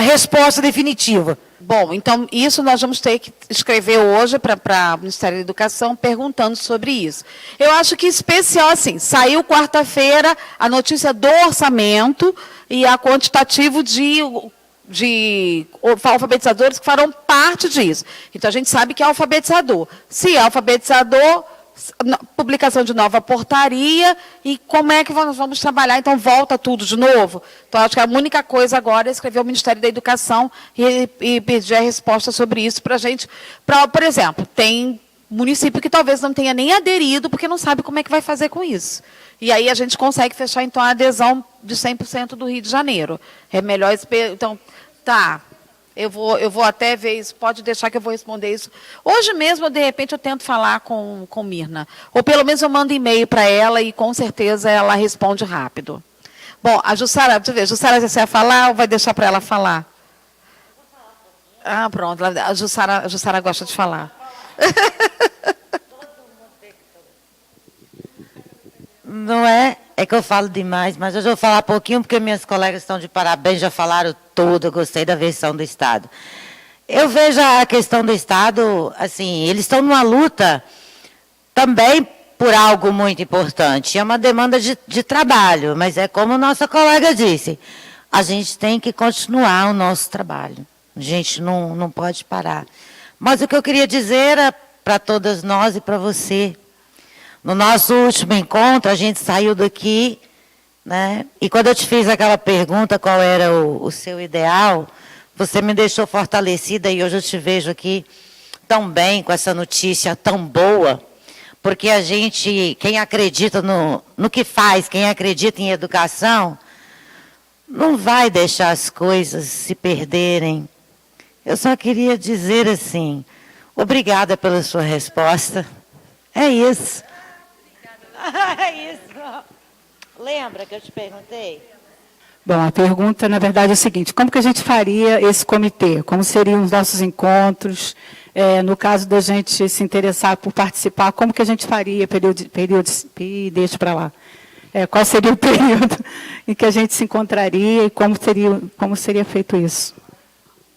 resposta definitiva? Bom, então, isso nós vamos ter que escrever hoje para o Ministério da Educação, perguntando sobre isso. Eu acho que, especial, assim, saiu quarta-feira a notícia do orçamento e a quantitativo de alfabetizadores que farão parte disso. Então, a gente sabe que é alfabetizador. Se é alfabetizador, publicação de nova portaria, e como é que nós vamos trabalhar? Então, volta tudo de novo? Então, acho que a única coisa agora é escrever o Ministério da Educação e pedir a resposta sobre isso para a gente. Por exemplo, tem município que talvez não tenha nem aderido, porque não sabe como é que vai fazer com isso. E aí a gente consegue fechar, então, a adesão de 100% do Rio de Janeiro. É melhor... Então, tá... Eu vou até ver isso, pode deixar que eu vou responder isso. Hoje mesmo, de repente, eu tento falar com Mirna. Ou pelo menos eu mando e-mail para ela e com certeza ela responde rápido. Bom, a Jussara, deixa eu ver, Jussara, você vai falar ou vai deixar para ela falar? Ah, pronto, a Jussara gosta de falar. Não é que eu falo demais, mas hoje eu vou falar pouquinho, porque minhas colegas estão de parabéns, já falaram tudo, eu gostei da versão do Estado. Eu vejo a questão do Estado, assim, eles estão numa luta também por algo muito importante. É uma demanda de trabalho, mas é como nossa colega disse, a gente tem que continuar o nosso trabalho. A gente não pode parar. Mas o que eu queria dizer era para todas nós e para você. No nosso último encontro, a gente saiu daqui, né? E quando eu te fiz aquela pergunta, qual era o seu ideal, você me deixou fortalecida e hoje eu te vejo aqui tão bem, com essa notícia tão boa, porque a gente, quem acredita no que faz, quem acredita em educação, não vai deixar as coisas se perderem. Eu só queria dizer assim, obrigada pela sua resposta. É isso. É isso. Lembra que eu te perguntei? Bom, a pergunta, na verdade, é a seguinte: como que a gente faria esse comitê? Como seriam os nossos encontros? No caso da gente se interessar por participar, como que a gente faria? Deixa para lá. Qual seria o período em que a gente se encontraria e como seria feito isso?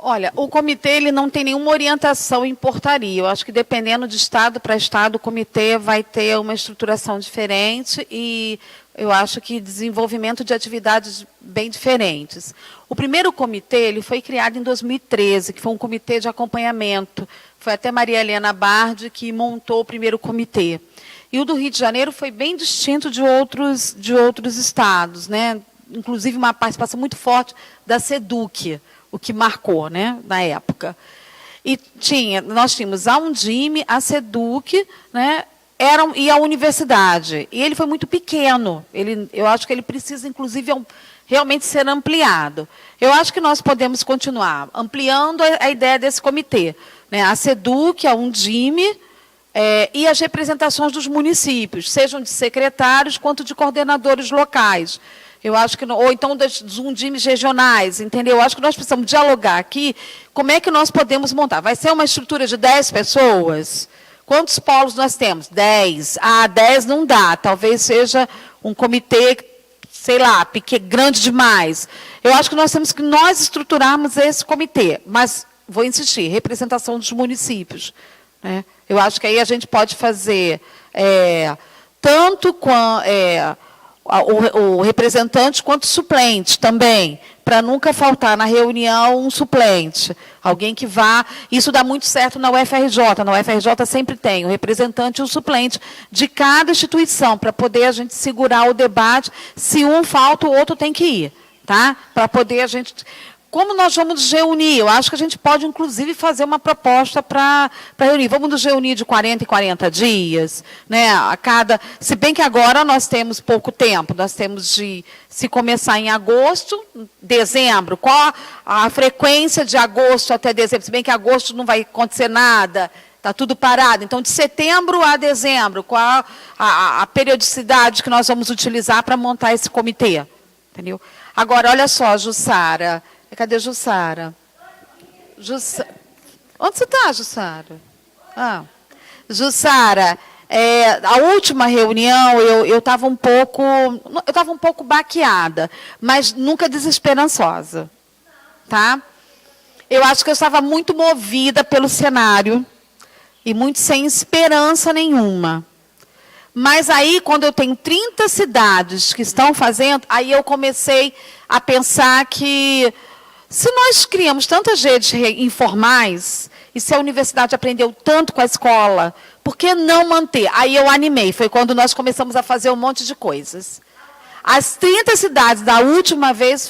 Olha, o comitê ele não tem nenhuma orientação em portaria. Eu acho que, dependendo de estado para estado, o comitê vai ter uma estruturação diferente e eu acho que desenvolvimento de atividades bem diferentes. O primeiro comitê ele foi criado em 2013, que foi um comitê de acompanhamento. Foi até Maria Helena Bardi que montou o primeiro comitê. E o do Rio de Janeiro foi bem distinto de outros estados, né? Inclusive uma participação muito forte da SEDUC, o que marcou, né, na época. E nós tínhamos a Undime, a SEDUC, né, e a universidade. E ele foi muito pequeno. Eu acho que ele precisa, inclusive, realmente ser ampliado. Eu acho que nós podemos continuar ampliando a ideia desse comitê, né, a SEDUC, a Undime, e as representações dos municípios, sejam de secretários quanto de coordenadores locais. Eu acho que, ou então dos undimes regionais, entendeu? Eu acho que nós precisamos dialogar aqui como é que nós podemos montar. Vai ser uma estrutura de 10 pessoas? Quantos polos nós temos? 10. 10 não dá. Talvez seja um comitê, sei lá, grande demais. Eu acho que nós temos que estruturarmos esse comitê. Mas, vou insistir, representação dos municípios, né? Eu acho que aí a gente pode fazer tanto o representante quanto o suplente também, para nunca faltar na reunião um suplente, alguém que vá. Isso dá muito certo na UFRJ. Na UFRJ sempre tem o representante e o suplente de cada instituição, para poder a gente segurar o debate. Se um falta, o outro tem que ir, tá? Para poder a gente... Como nós vamos nos reunir? Eu acho que a gente pode, inclusive, fazer uma proposta para reunir. Vamos nos reunir de 40 em 40 dias, né? Se bem que agora nós temos pouco tempo, nós temos se começar em agosto, dezembro, qual a frequência de agosto até dezembro? Se bem que em agosto não vai acontecer nada, está tudo parado. Então, de setembro a dezembro, qual a periodicidade que nós vamos utilizar para montar esse comitê? Entendeu? Agora, olha só, Jussara. Cadê Jussara? Onde você está, Jussara? Jussara, a última reunião eu estava um pouco baqueada, mas nunca desesperançosa, tá? Eu acho que eu estava muito movida pelo cenário e muito sem esperança nenhuma. Mas aí, quando eu tenho 30 cidades que estão fazendo, aí eu comecei a pensar que Se nós criamos tantas redes informais, e se a universidade aprendeu tanto com a escola, por que não manter? Aí eu animei, foi quando nós começamos a fazer um monte de coisas. As 30 cidades da última vez,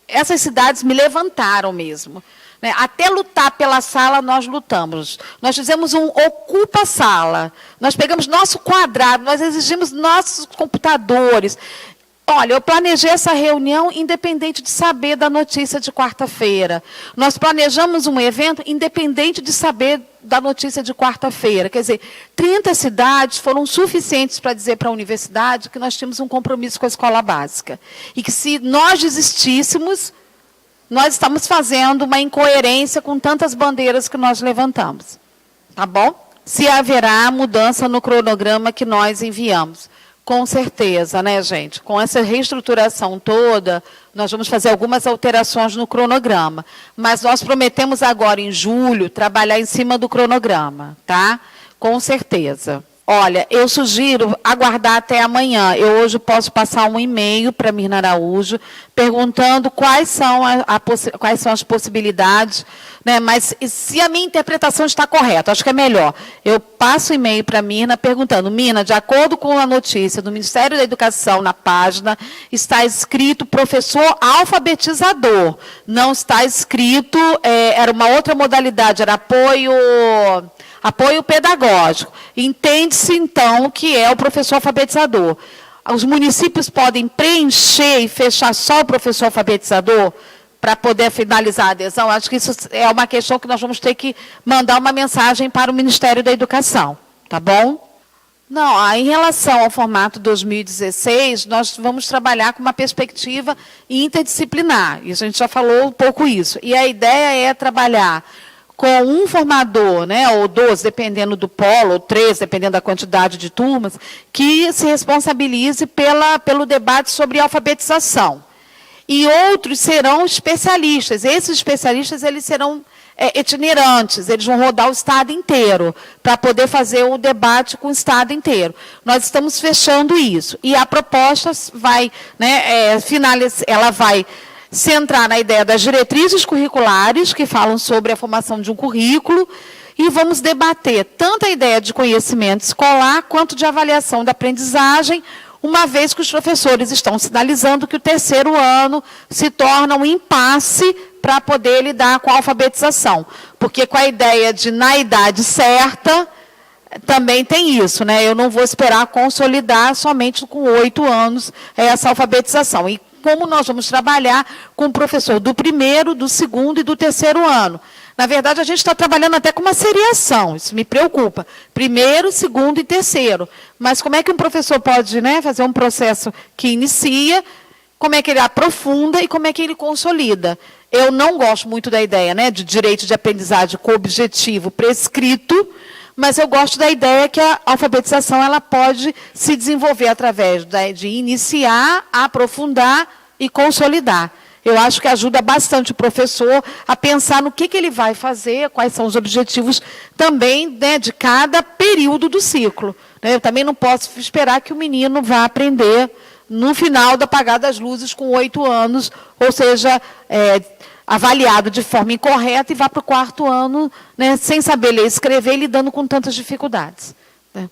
essas cidades me levantaram mesmo. Né? Até lutar pela sala, nós lutamos. Nós fizemos um ocupa-sala. Nós pegamos nosso quadrado, nós exigimos nossos computadores. Olha, eu planejei essa reunião independente de saber da notícia de quarta-feira. Nós planejamos um evento independente de saber da notícia de quarta-feira. Quer dizer, 30 cidades foram suficientes para dizer para a universidade que nós tínhamos um compromisso com a escola básica. E que se nós desistíssemos, nós estamos fazendo uma incoerência com tantas bandeiras que nós levantamos. Tá bom? Se haverá mudança no cronograma que nós enviamos. Com certeza, né, gente? Com essa reestruturação toda, nós vamos fazer algumas alterações no cronograma. Mas nós prometemos agora, em julho, trabalhar em cima do cronograma, tá? Com certeza. Olha, eu sugiro aguardar até amanhã. Eu hoje posso passar um e-mail para a Mirna Araújo, perguntando quais são as possibilidades, né? Mas se a minha interpretação está correta, acho que é melhor. Eu passo o e-mail para a Mirna, perguntando, Mirna, de acordo com a notícia do Ministério da Educação, na página, está escrito professor alfabetizador. Não está escrito, era uma outra modalidade, era apoio pedagógico. Entende-se, então, que é o professor alfabetizador. Os municípios podem preencher e fechar só o professor alfabetizador para poder finalizar a adesão? Acho que isso é uma questão que nós vamos ter que mandar uma mensagem para o Ministério da Educação. Tá bom? Não, em relação ao formato 2016, nós vamos trabalhar com uma perspectiva interdisciplinar. Isso a gente já falou um pouco isso. E a ideia é trabalhar com um formador, né, ou 2, dependendo do polo, ou 3, dependendo da quantidade de turmas, que se responsabilize pelo debate sobre alfabetização. E outros serão especialistas. Esses especialistas eles serão itinerantes, eles vão rodar o Estado inteiro, para poder fazer o debate com o Estado inteiro. Nós estamos fechando isso. E a proposta vai, né, ela vai centrar na ideia das diretrizes curriculares, que falam sobre a formação de um currículo, e vamos debater tanto a ideia de conhecimento escolar, quanto de avaliação da aprendizagem, uma vez que os professores estão sinalizando que o terceiro ano se torna um impasse para poder lidar com a alfabetização. Porque com a ideia de, na idade certa, também tem isso, né? Eu não vou esperar consolidar somente com 8 anos essa alfabetização. E como nós vamos trabalhar com o professor do primeiro, do segundo e do terceiro ano. Na verdade, a gente está trabalhando até com uma seriação, isso me preocupa. Primeiro, segundo e terceiro. Mas como é que um professor pode, né, fazer um processo que inicia, como é que ele aprofunda e como é que ele consolida? Eu não gosto muito da ideia, né, de direito de aprendizagem com objetivo prescrito, mas eu gosto da ideia que a alfabetização ela pode se desenvolver através de iniciar, aprofundar e consolidar. Eu acho que ajuda bastante o professor a pensar no que ele vai fazer, quais são os objetivos também, né, de cada período do ciclo. Eu também não posso esperar que o menino vá aprender no final do apagar das luzes com 8 anos, ou seja, avaliado de forma incorreta e vá para o 4º ano, né, sem saber ler e escrever, lidando com tantas dificuldades. Né?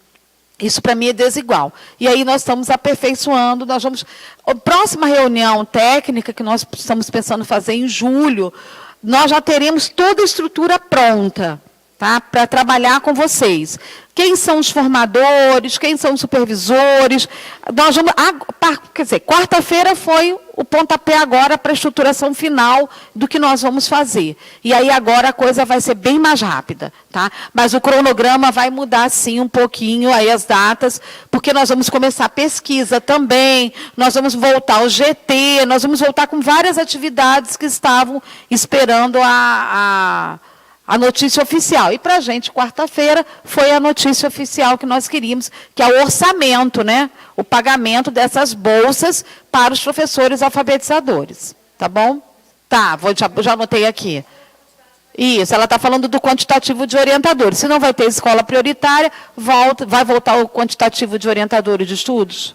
Isso, para mim, é desigual. E aí nós estamos aperfeiçoando, nós vamos... A próxima reunião técnica, que nós estamos pensando fazer em julho, nós já teremos toda a estrutura pronta, tá, para trabalhar com vocês. Quem são os formadores, quem são os supervisores. Nós vamos, quer dizer, quarta-feira foi o pontapé agora para a estruturação final do que nós vamos fazer. E aí agora a coisa vai ser bem mais rápida, tá? Mas o cronograma vai mudar sim um pouquinho aí as datas, porque nós vamos começar a pesquisa também, nós vamos voltar ao GT, nós vamos voltar com várias atividades que estavam esperando a notícia oficial. E para a gente, quarta-feira, foi a notícia oficial que nós queríamos, que é o orçamento, né? O pagamento dessas bolsas para os professores alfabetizadores. Tá bom? Tá, já anotei aqui. Isso, ela está falando do quantitativo de orientadores. Se não vai ter escola prioritária, vai voltar o quantitativo de orientadores de estudos?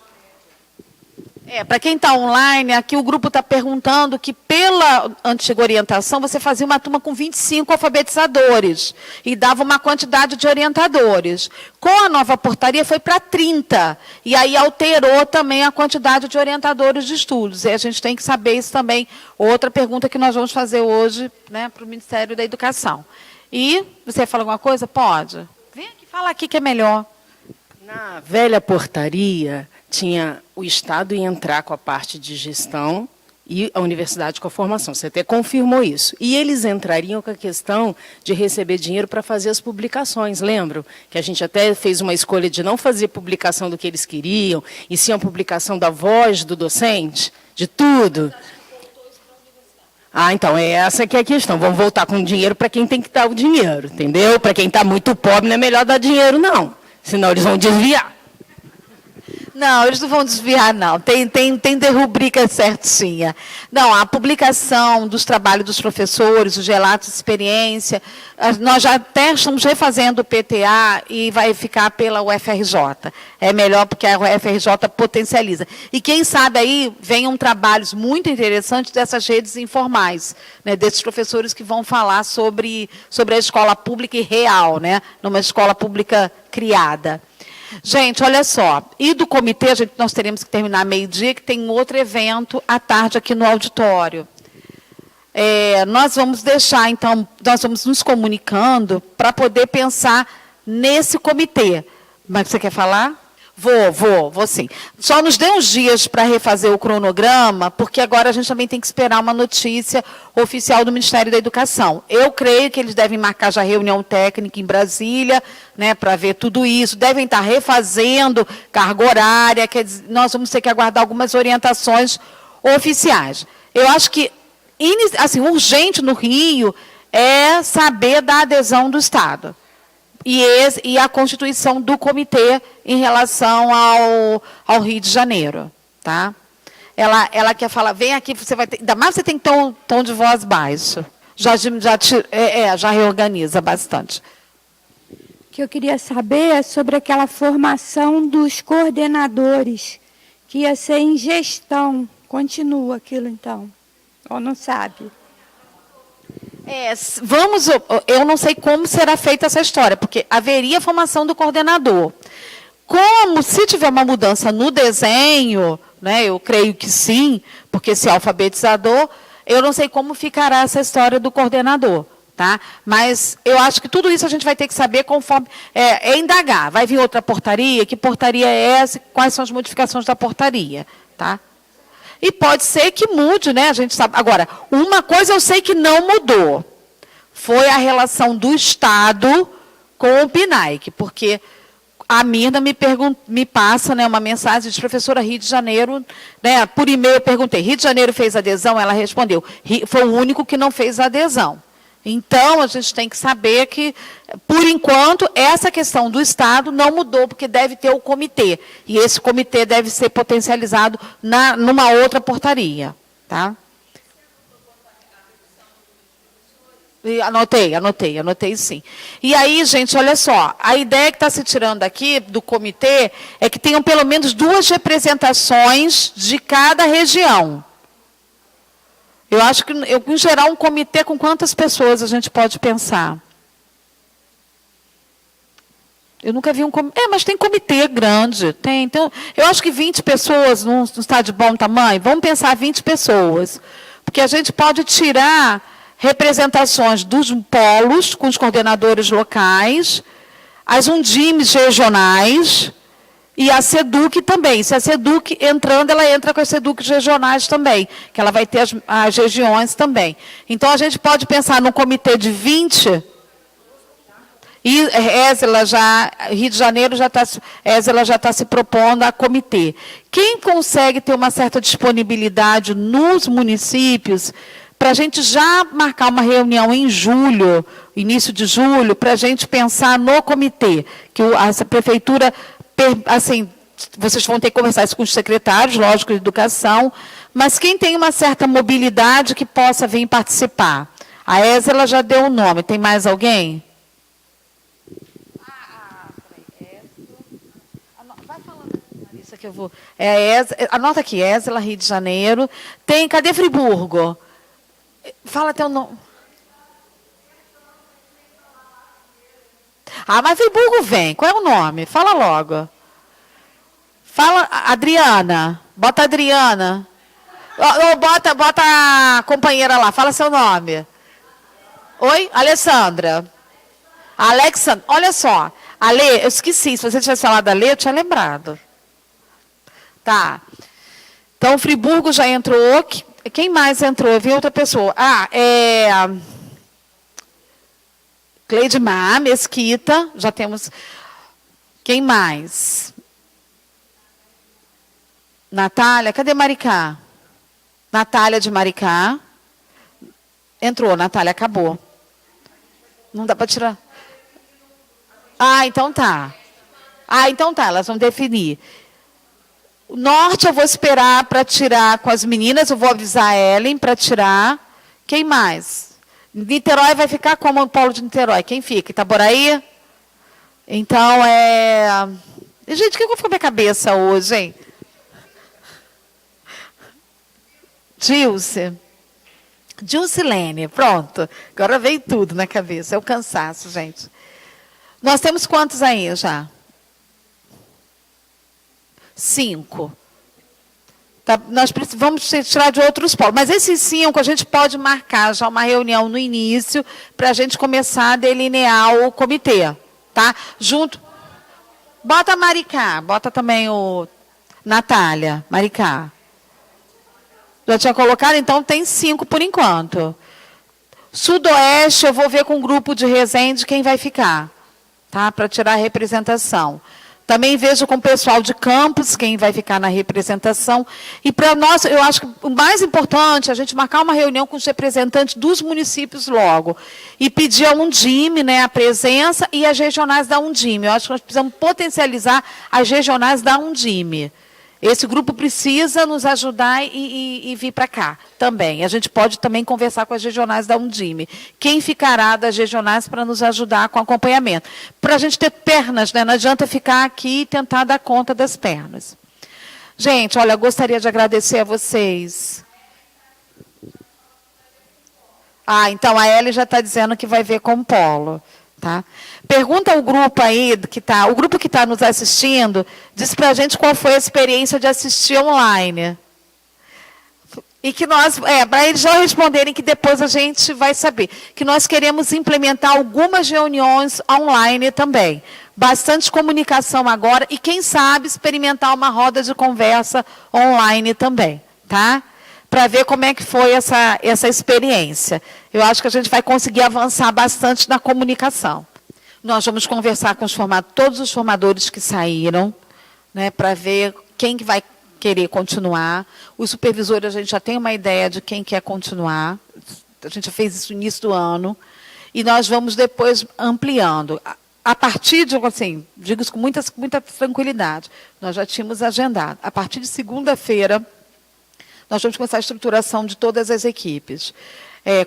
Para quem está online, aqui o grupo está perguntando que, pela antiga orientação, você fazia uma turma com 25 alfabetizadores e dava uma quantidade de orientadores. Com a nova portaria, foi para 30. E aí alterou também a quantidade de orientadores de estudos. E a gente tem que saber isso também. Outra pergunta que nós vamos fazer hoje, né, para o Ministério da Educação. E você fala alguma coisa? Pode. Vem aqui, fala aqui que é melhor. Na velha portaria, tinha o Estado ia entrar com a parte de gestão e a universidade com a formação. Você até confirmou isso. E eles entrariam com a questão de receber dinheiro para fazer as publicações. Lembram? Que a gente até fez uma escolha de não fazer publicação do que eles queriam, e sim a publicação da voz do docente, de tudo. Então, essa que é a questão. Vamos voltar com dinheiro para quem tem que dar o dinheiro, entendeu? Para quem está muito pobre, não é melhor dar dinheiro, não. Senão eles vão desviar. Não, eles não vão desviar, não. Tem rubrica certinha. Não, a publicação dos trabalhos dos professores, os relatos de experiência, nós já até estamos refazendo o PTA e vai ficar pela UFRJ. É melhor porque a UFRJ potencializa. E quem sabe aí venham trabalhos muito interessantes dessas redes informais, né, desses professores que vão falar sobre a escola pública e real, né, numa escola pública criada. Gente, olha só, e do comitê, nós teremos que terminar meio-dia, que tem outro evento à tarde aqui no auditório. Nós vamos deixar, então, nós vamos nos comunicando para poder pensar nesse comitê. Mas você quer falar? Vou sim. Só nos dê uns dias para refazer o cronograma, porque agora a gente também tem que esperar uma notícia oficial do Ministério da Educação. Eu creio que eles devem marcar já reunião técnica em Brasília, né, para ver tudo isso. Devem estar refazendo carga horária, quer dizer, nós vamos ter que aguardar algumas orientações oficiais. Eu acho que, assim, urgente no Rio é saber da adesão do Estado. E a constituição do comitê em relação ao Rio de Janeiro. Tá? Ela quer falar, vem aqui, você vai ter, ainda mais você tem tom de voz baixo. Já reorganiza bastante. O que eu queria saber é sobre aquela formação dos coordenadores, que ia ser em gestão. Continua aquilo, então? Ou não sabe? Eu não sei como será feita essa história, porque haveria formação do coordenador. Como, se tiver uma mudança no desenho, né, eu creio que sim, porque se é alfabetizador, eu não sei como ficará essa história do coordenador. Tá? Mas eu acho que tudo isso a gente vai ter que saber conforme... indagar. Vai vir outra portaria? Que portaria é essa? Quais são as modificações da portaria? Tá? E pode ser que mude, né? A gente sabe. Agora, uma coisa eu sei que não mudou. Foi a relação do Estado com o PNAEC, porque a Mirna me passa, né, uma mensagem de professora Rio de Janeiro, né, por e-mail eu perguntei, Rio de Janeiro fez adesão? Ela respondeu, foi o único que não fez adesão. Então, a gente tem que saber que, por enquanto, essa questão do Estado não mudou, porque deve ter o comitê. E esse comitê deve ser potencializado numa outra portaria. Tá? E anotei sim. E aí, gente, olha só, a ideia que está se tirando aqui do comitê é que tenham pelo menos 2 representações de cada região. Eu acho que, em geral, um comitê com quantas pessoas a gente pode pensar? Eu nunca vi um comitê. Mas tem comitê grande. Tem. Então, eu acho que 20 pessoas não está de bom tamanho. Vamos pensar 20 pessoas. Porque a gente pode tirar representações dos polos, com os coordenadores locais, as undimes regionais, e a SEDUC também. Se a SEDUC entrando, ela entra com as SEDUCs regionais também, que ela vai ter as regiões também. Então, a gente pode pensar num comitê de 20, e Rio de Janeiro já está se propondo a comitê. Quem consegue ter uma certa disponibilidade nos municípios, para a gente já marcar uma reunião em julho, início de julho, para a gente pensar no comitê, que essa prefeitura... Assim, vocês vão ter que conversar isso com os secretários, lógico, de educação, mas quem tem uma certa mobilidade que possa vir participar. A ela já deu o nome. Tem mais alguém? Vai falando, Isso aqui eu vou. Anota aqui, Ésila, Rio de Janeiro. Tem, cadê Friburgo? Fala teu nome. Ah, mas Friburgo vem. Qual é o nome? Fala logo. Fala, Adriana. Bota a Adriana. Ou bota a companheira lá. Fala seu nome. Oi? Alessandra. Alexandra. Olha só. Ale, eu esqueci. Se você tivesse falado Ale, eu tinha lembrado. Tá. Então, Friburgo já entrou. Quem mais entrou? Eu vi outra pessoa. Cleidmar, Mesquita. Já temos. Quem mais? Natália. Cadê Maricá? Natália de Maricá. Entrou, Natália, acabou. Não dá para tirar. Então tá. Elas vão definir. O norte eu vou esperar para tirar com as meninas, eu vou avisar a Ellen para tirar. Quem mais? Niterói vai ficar como o polo de Niterói. Quem fica? Itaboraí? Então, Gente, o que eu vou ficar na minha cabeça hoje, hein? Dilcilene, pronto. Agora veio tudo na cabeça. É o cansaço, gente. Nós temos quantos aí já? 5. Tá, nós vamos tirar de outros polos. Mas esses 5 a gente pode marcar já uma reunião no início para a gente começar a delinear o comitê. Tá? Junto. Bota a Maricá. Bota também o Natália. Maricá. Já tinha colocado, então tem 5 por enquanto. Sudoeste, eu vou ver com o grupo de Resende quem vai ficar, tá? Para tirar a representação. Também vejo com o pessoal de Campos quem vai ficar na representação. E para nós, eu acho que o mais importante é a gente marcar uma reunião com os representantes dos municípios logo. E pedir a Undime, né, a presença, e as regionais da Undime. Eu acho que nós precisamos potencializar as regionais da Undime. Esse grupo precisa nos ajudar e vir para cá também. A gente pode também conversar com as regionais da Undime. Quem ficará das regionais para nos ajudar com acompanhamento? Para a gente ter pernas, né? Não adianta ficar aqui e tentar dar conta das pernas. Gente, olha, eu gostaria de agradecer a vocês. Então a Ellie já está dizendo que vai ver com o polo. Tá? Pergunta ao grupo aí, o grupo que está nos assistindo, diz para a gente qual foi a experiência de assistir online. E que nós, para eles já responderem, que depois a gente vai saber, que nós queremos implementar algumas reuniões online também. Bastante comunicação agora e, quem sabe, experimentar uma roda de conversa online também. Tá? Para ver como é que foi essa experiência. Eu acho que a gente vai conseguir avançar bastante na comunicação. Nós vamos conversar com todos os formadores que saíram, né, para ver quem que vai querer continuar. O supervisor, a gente já tem uma ideia de quem quer continuar. A gente já fez isso no início do ano. E nós vamos depois ampliando. A partir de, assim, digo isso com muita tranquilidade, nós já tínhamos agendado. A partir de segunda-feira, nós vamos começar a estruturação de todas as equipes.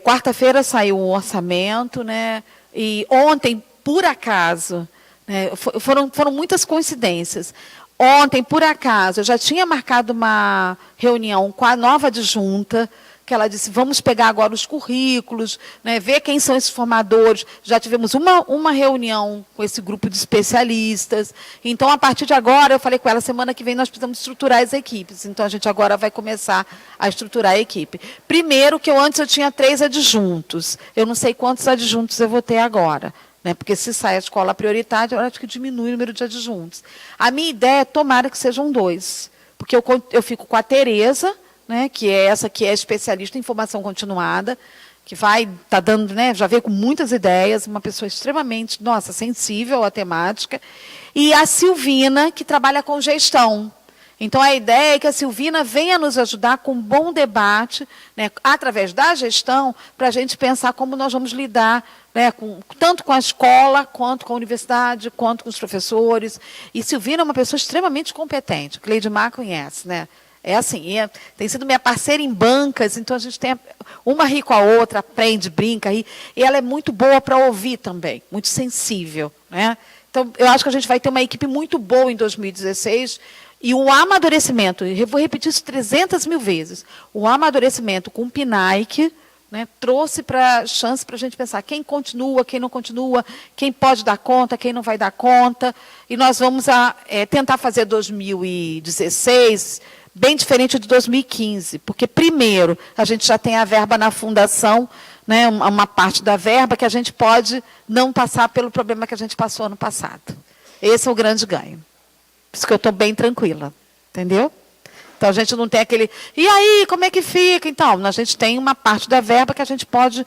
Quarta-feira saiu o orçamento, né? E ontem, por acaso, né, foram muitas coincidências. Ontem, por acaso, eu já tinha marcado uma reunião com a nova adjunta, que ela disse, vamos pegar agora os currículos, né, ver quem são esses formadores. Já tivemos uma reunião com esse grupo de especialistas. Então, a partir de agora, eu falei com ela, semana que vem nós precisamos estruturar as equipes. Então, a gente agora vai começar a estruturar a equipe. Primeiro, que antes eu tinha 3 adjuntos. Eu não sei quantos adjuntos eu vou ter agora. Né, porque se sai a escola prioritária, eu acho que diminui o número de adjuntos. A minha ideia é, tomara que sejam 2. Porque eu fico com a Tereza, né, que é essa que é especialista em formação continuada, que está dando, né, já veio com muitas ideias, uma pessoa extremamente, sensível à temática, e a Silvina, que trabalha com gestão. Então, a ideia é que a Silvina venha nos ajudar com um bom debate, né, através da gestão, para a gente pensar como nós vamos lidar, né, tanto com a escola, quanto com a universidade, quanto com os professores. E Silvina é uma pessoa extremamente competente, Cleidmar conhece, né? É assim, tem sido minha parceira em bancas, então a gente tem uma ri com a outra, aprende, brinca, e ela é muito boa para ouvir também, muito sensível, né? Então, eu acho que a gente vai ter uma equipe muito boa em 2016, E o amadurecimento, eu vou repetir isso 300 mil vezes, o amadurecimento com o PNAEC, né, trouxe chance para a gente pensar quem continua, quem não continua, quem pode dar conta, quem não vai dar conta. E nós vamos tentar fazer 2016 bem diferente de 2015, porque, primeiro, a gente já tem a verba na fundação, né, uma parte da verba que a gente pode não passar pelo problema que a gente passou ano passado. Esse é o grande ganho. Por isso que eu estou bem tranquila, entendeu? Então, a gente não tem aquele... E aí, como é que fica? Então, a gente tem uma parte da verba que a gente pode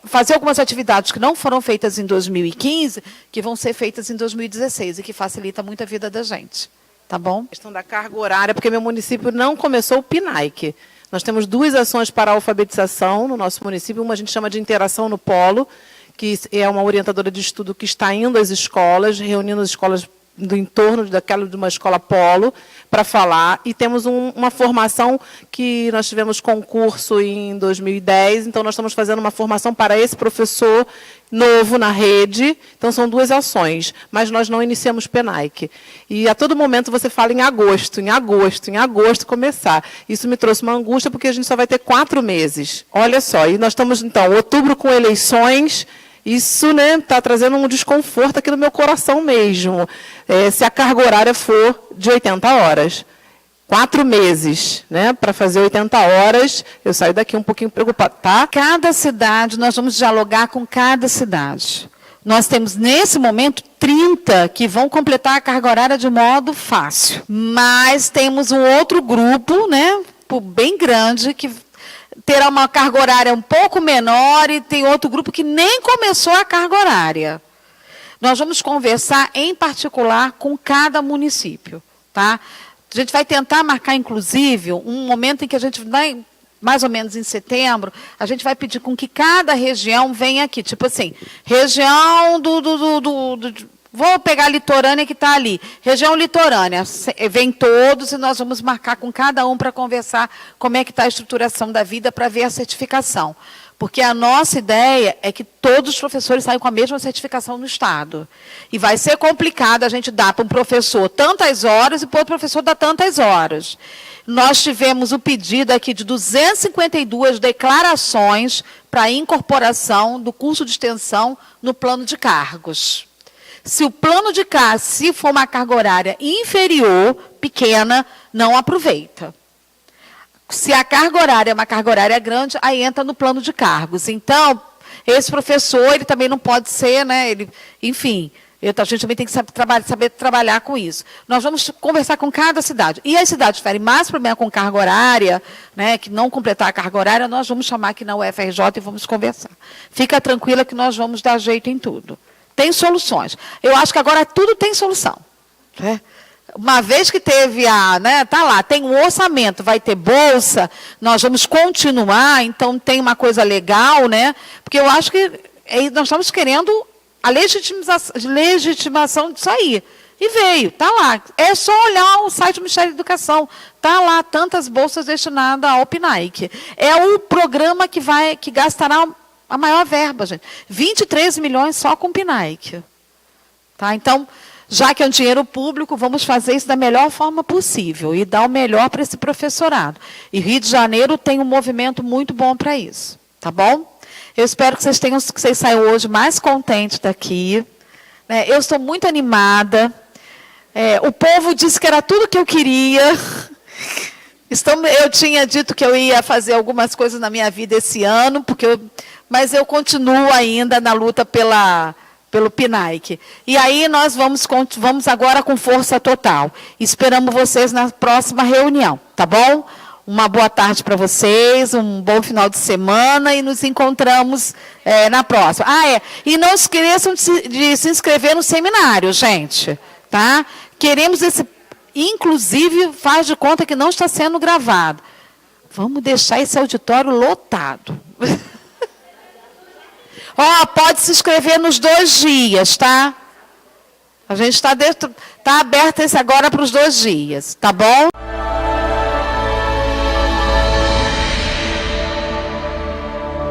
fazer algumas atividades que não foram feitas em 2015, que vão ser feitas em 2016, e que facilita muito a vida da gente. Tá bom? A questão da carga horária, porque meu município não começou o PNAEC. Nós temos 2 ações para a alfabetização no nosso município. Uma a gente chama de Interação no Polo, que é uma orientadora de estudo que está indo às escolas, reunindo as escolas do entorno de uma escola polo para falar, e temos uma formação que nós tivemos concurso em 2010, então nós estamos fazendo uma formação para esse professor novo na rede, então são 2 ações, mas nós não iniciamos PNAEC. E a todo momento você fala em agosto começar. Isso me trouxe uma angústia, porque a gente só vai ter 4 meses. Olha só, e nós estamos, então, outubro com eleições. Isso, né, está trazendo um desconforto aqui no meu coração mesmo. Se a carga horária for de 80 horas. 4 meses, né, para fazer 80 horas, eu saio daqui um pouquinho preocupada, tá? Cada cidade, nós vamos dialogar com cada cidade. Nós temos, nesse momento, 30 que vão completar a carga horária de modo fácil. Mas temos um outro grupo, né, bem grande, que terá uma carga horária um pouco menor, e tem outro grupo que nem começou a carga horária. Nós vamos conversar em particular com cada município, tá? A gente vai tentar marcar, inclusive, um momento em que a gente vai, mais ou menos em setembro, a gente vai pedir com que cada região venha aqui. Tipo assim, região vou pegar a litorânea que está ali. Região litorânea, vem todos e nós vamos marcar com cada um para conversar como é que está a estruturação da vida para ver a certificação. Porque a nossa ideia é que todos os professores saiam com a mesma certificação no Estado. E vai ser complicado a gente dar para um professor tantas horas e para outro professor dar tantas horas. Nós tivemos o pedido aqui de 252 declarações para a incorporação do curso de extensão no plano de cargos. Se o plano de cargos, se for uma carga horária inferior, pequena, não aproveita. Se a carga horária é uma carga horária grande, aí entra no plano de cargos. Então, esse professor, ele também não pode ser, né? Enfim, a gente também tem que saber trabalhar com isso. Nós vamos conversar com cada cidade. E as cidades tiverem mais problema com carga horária, né, que não completar a carga horária, nós vamos chamar aqui na UFRJ e vamos conversar. Fica tranquila que nós vamos dar jeito em tudo. Tem soluções. Eu acho que agora tudo tem solução. Né? Uma vez que teve tá lá, tem um orçamento, vai ter bolsa, nós vamos continuar, então tem uma coisa legal, né? Porque eu acho que nós estamos querendo a legitimação disso aí. E veio, está lá. É só olhar o site do Ministério da Educação. Está lá tantas bolsas destinadas ao PNAEC. É o programa que gastará a maior verba, gente. 23 milhões só com o PNAEC. Tá? Então, já que é um dinheiro público, vamos fazer isso da melhor forma possível e dar o melhor para esse professorado. E Rio de Janeiro tem um movimento muito bom para isso. Tá bom? Eu espero que vocês saiam hoje mais contentes daqui. Eu estou muito animada. O povo disse que era tudo o que eu queria. Eu tinha dito que eu ia fazer algumas coisas na minha vida esse ano, mas eu continuo ainda na luta pelo PNAEC. E aí nós vamos agora com força total. Esperamos vocês na próxima reunião, tá bom? Uma boa tarde para vocês, um bom final de semana e nos encontramos na próxima. E não esqueçam de se inscrever no seminário, gente. Tá? Queremos inclusive, faz de conta que não está sendo gravado. Vamos deixar esse auditório lotado. Pode se inscrever nos 2 dias, tá? A gente está aberto esse agora para os 2 dias, tá bom?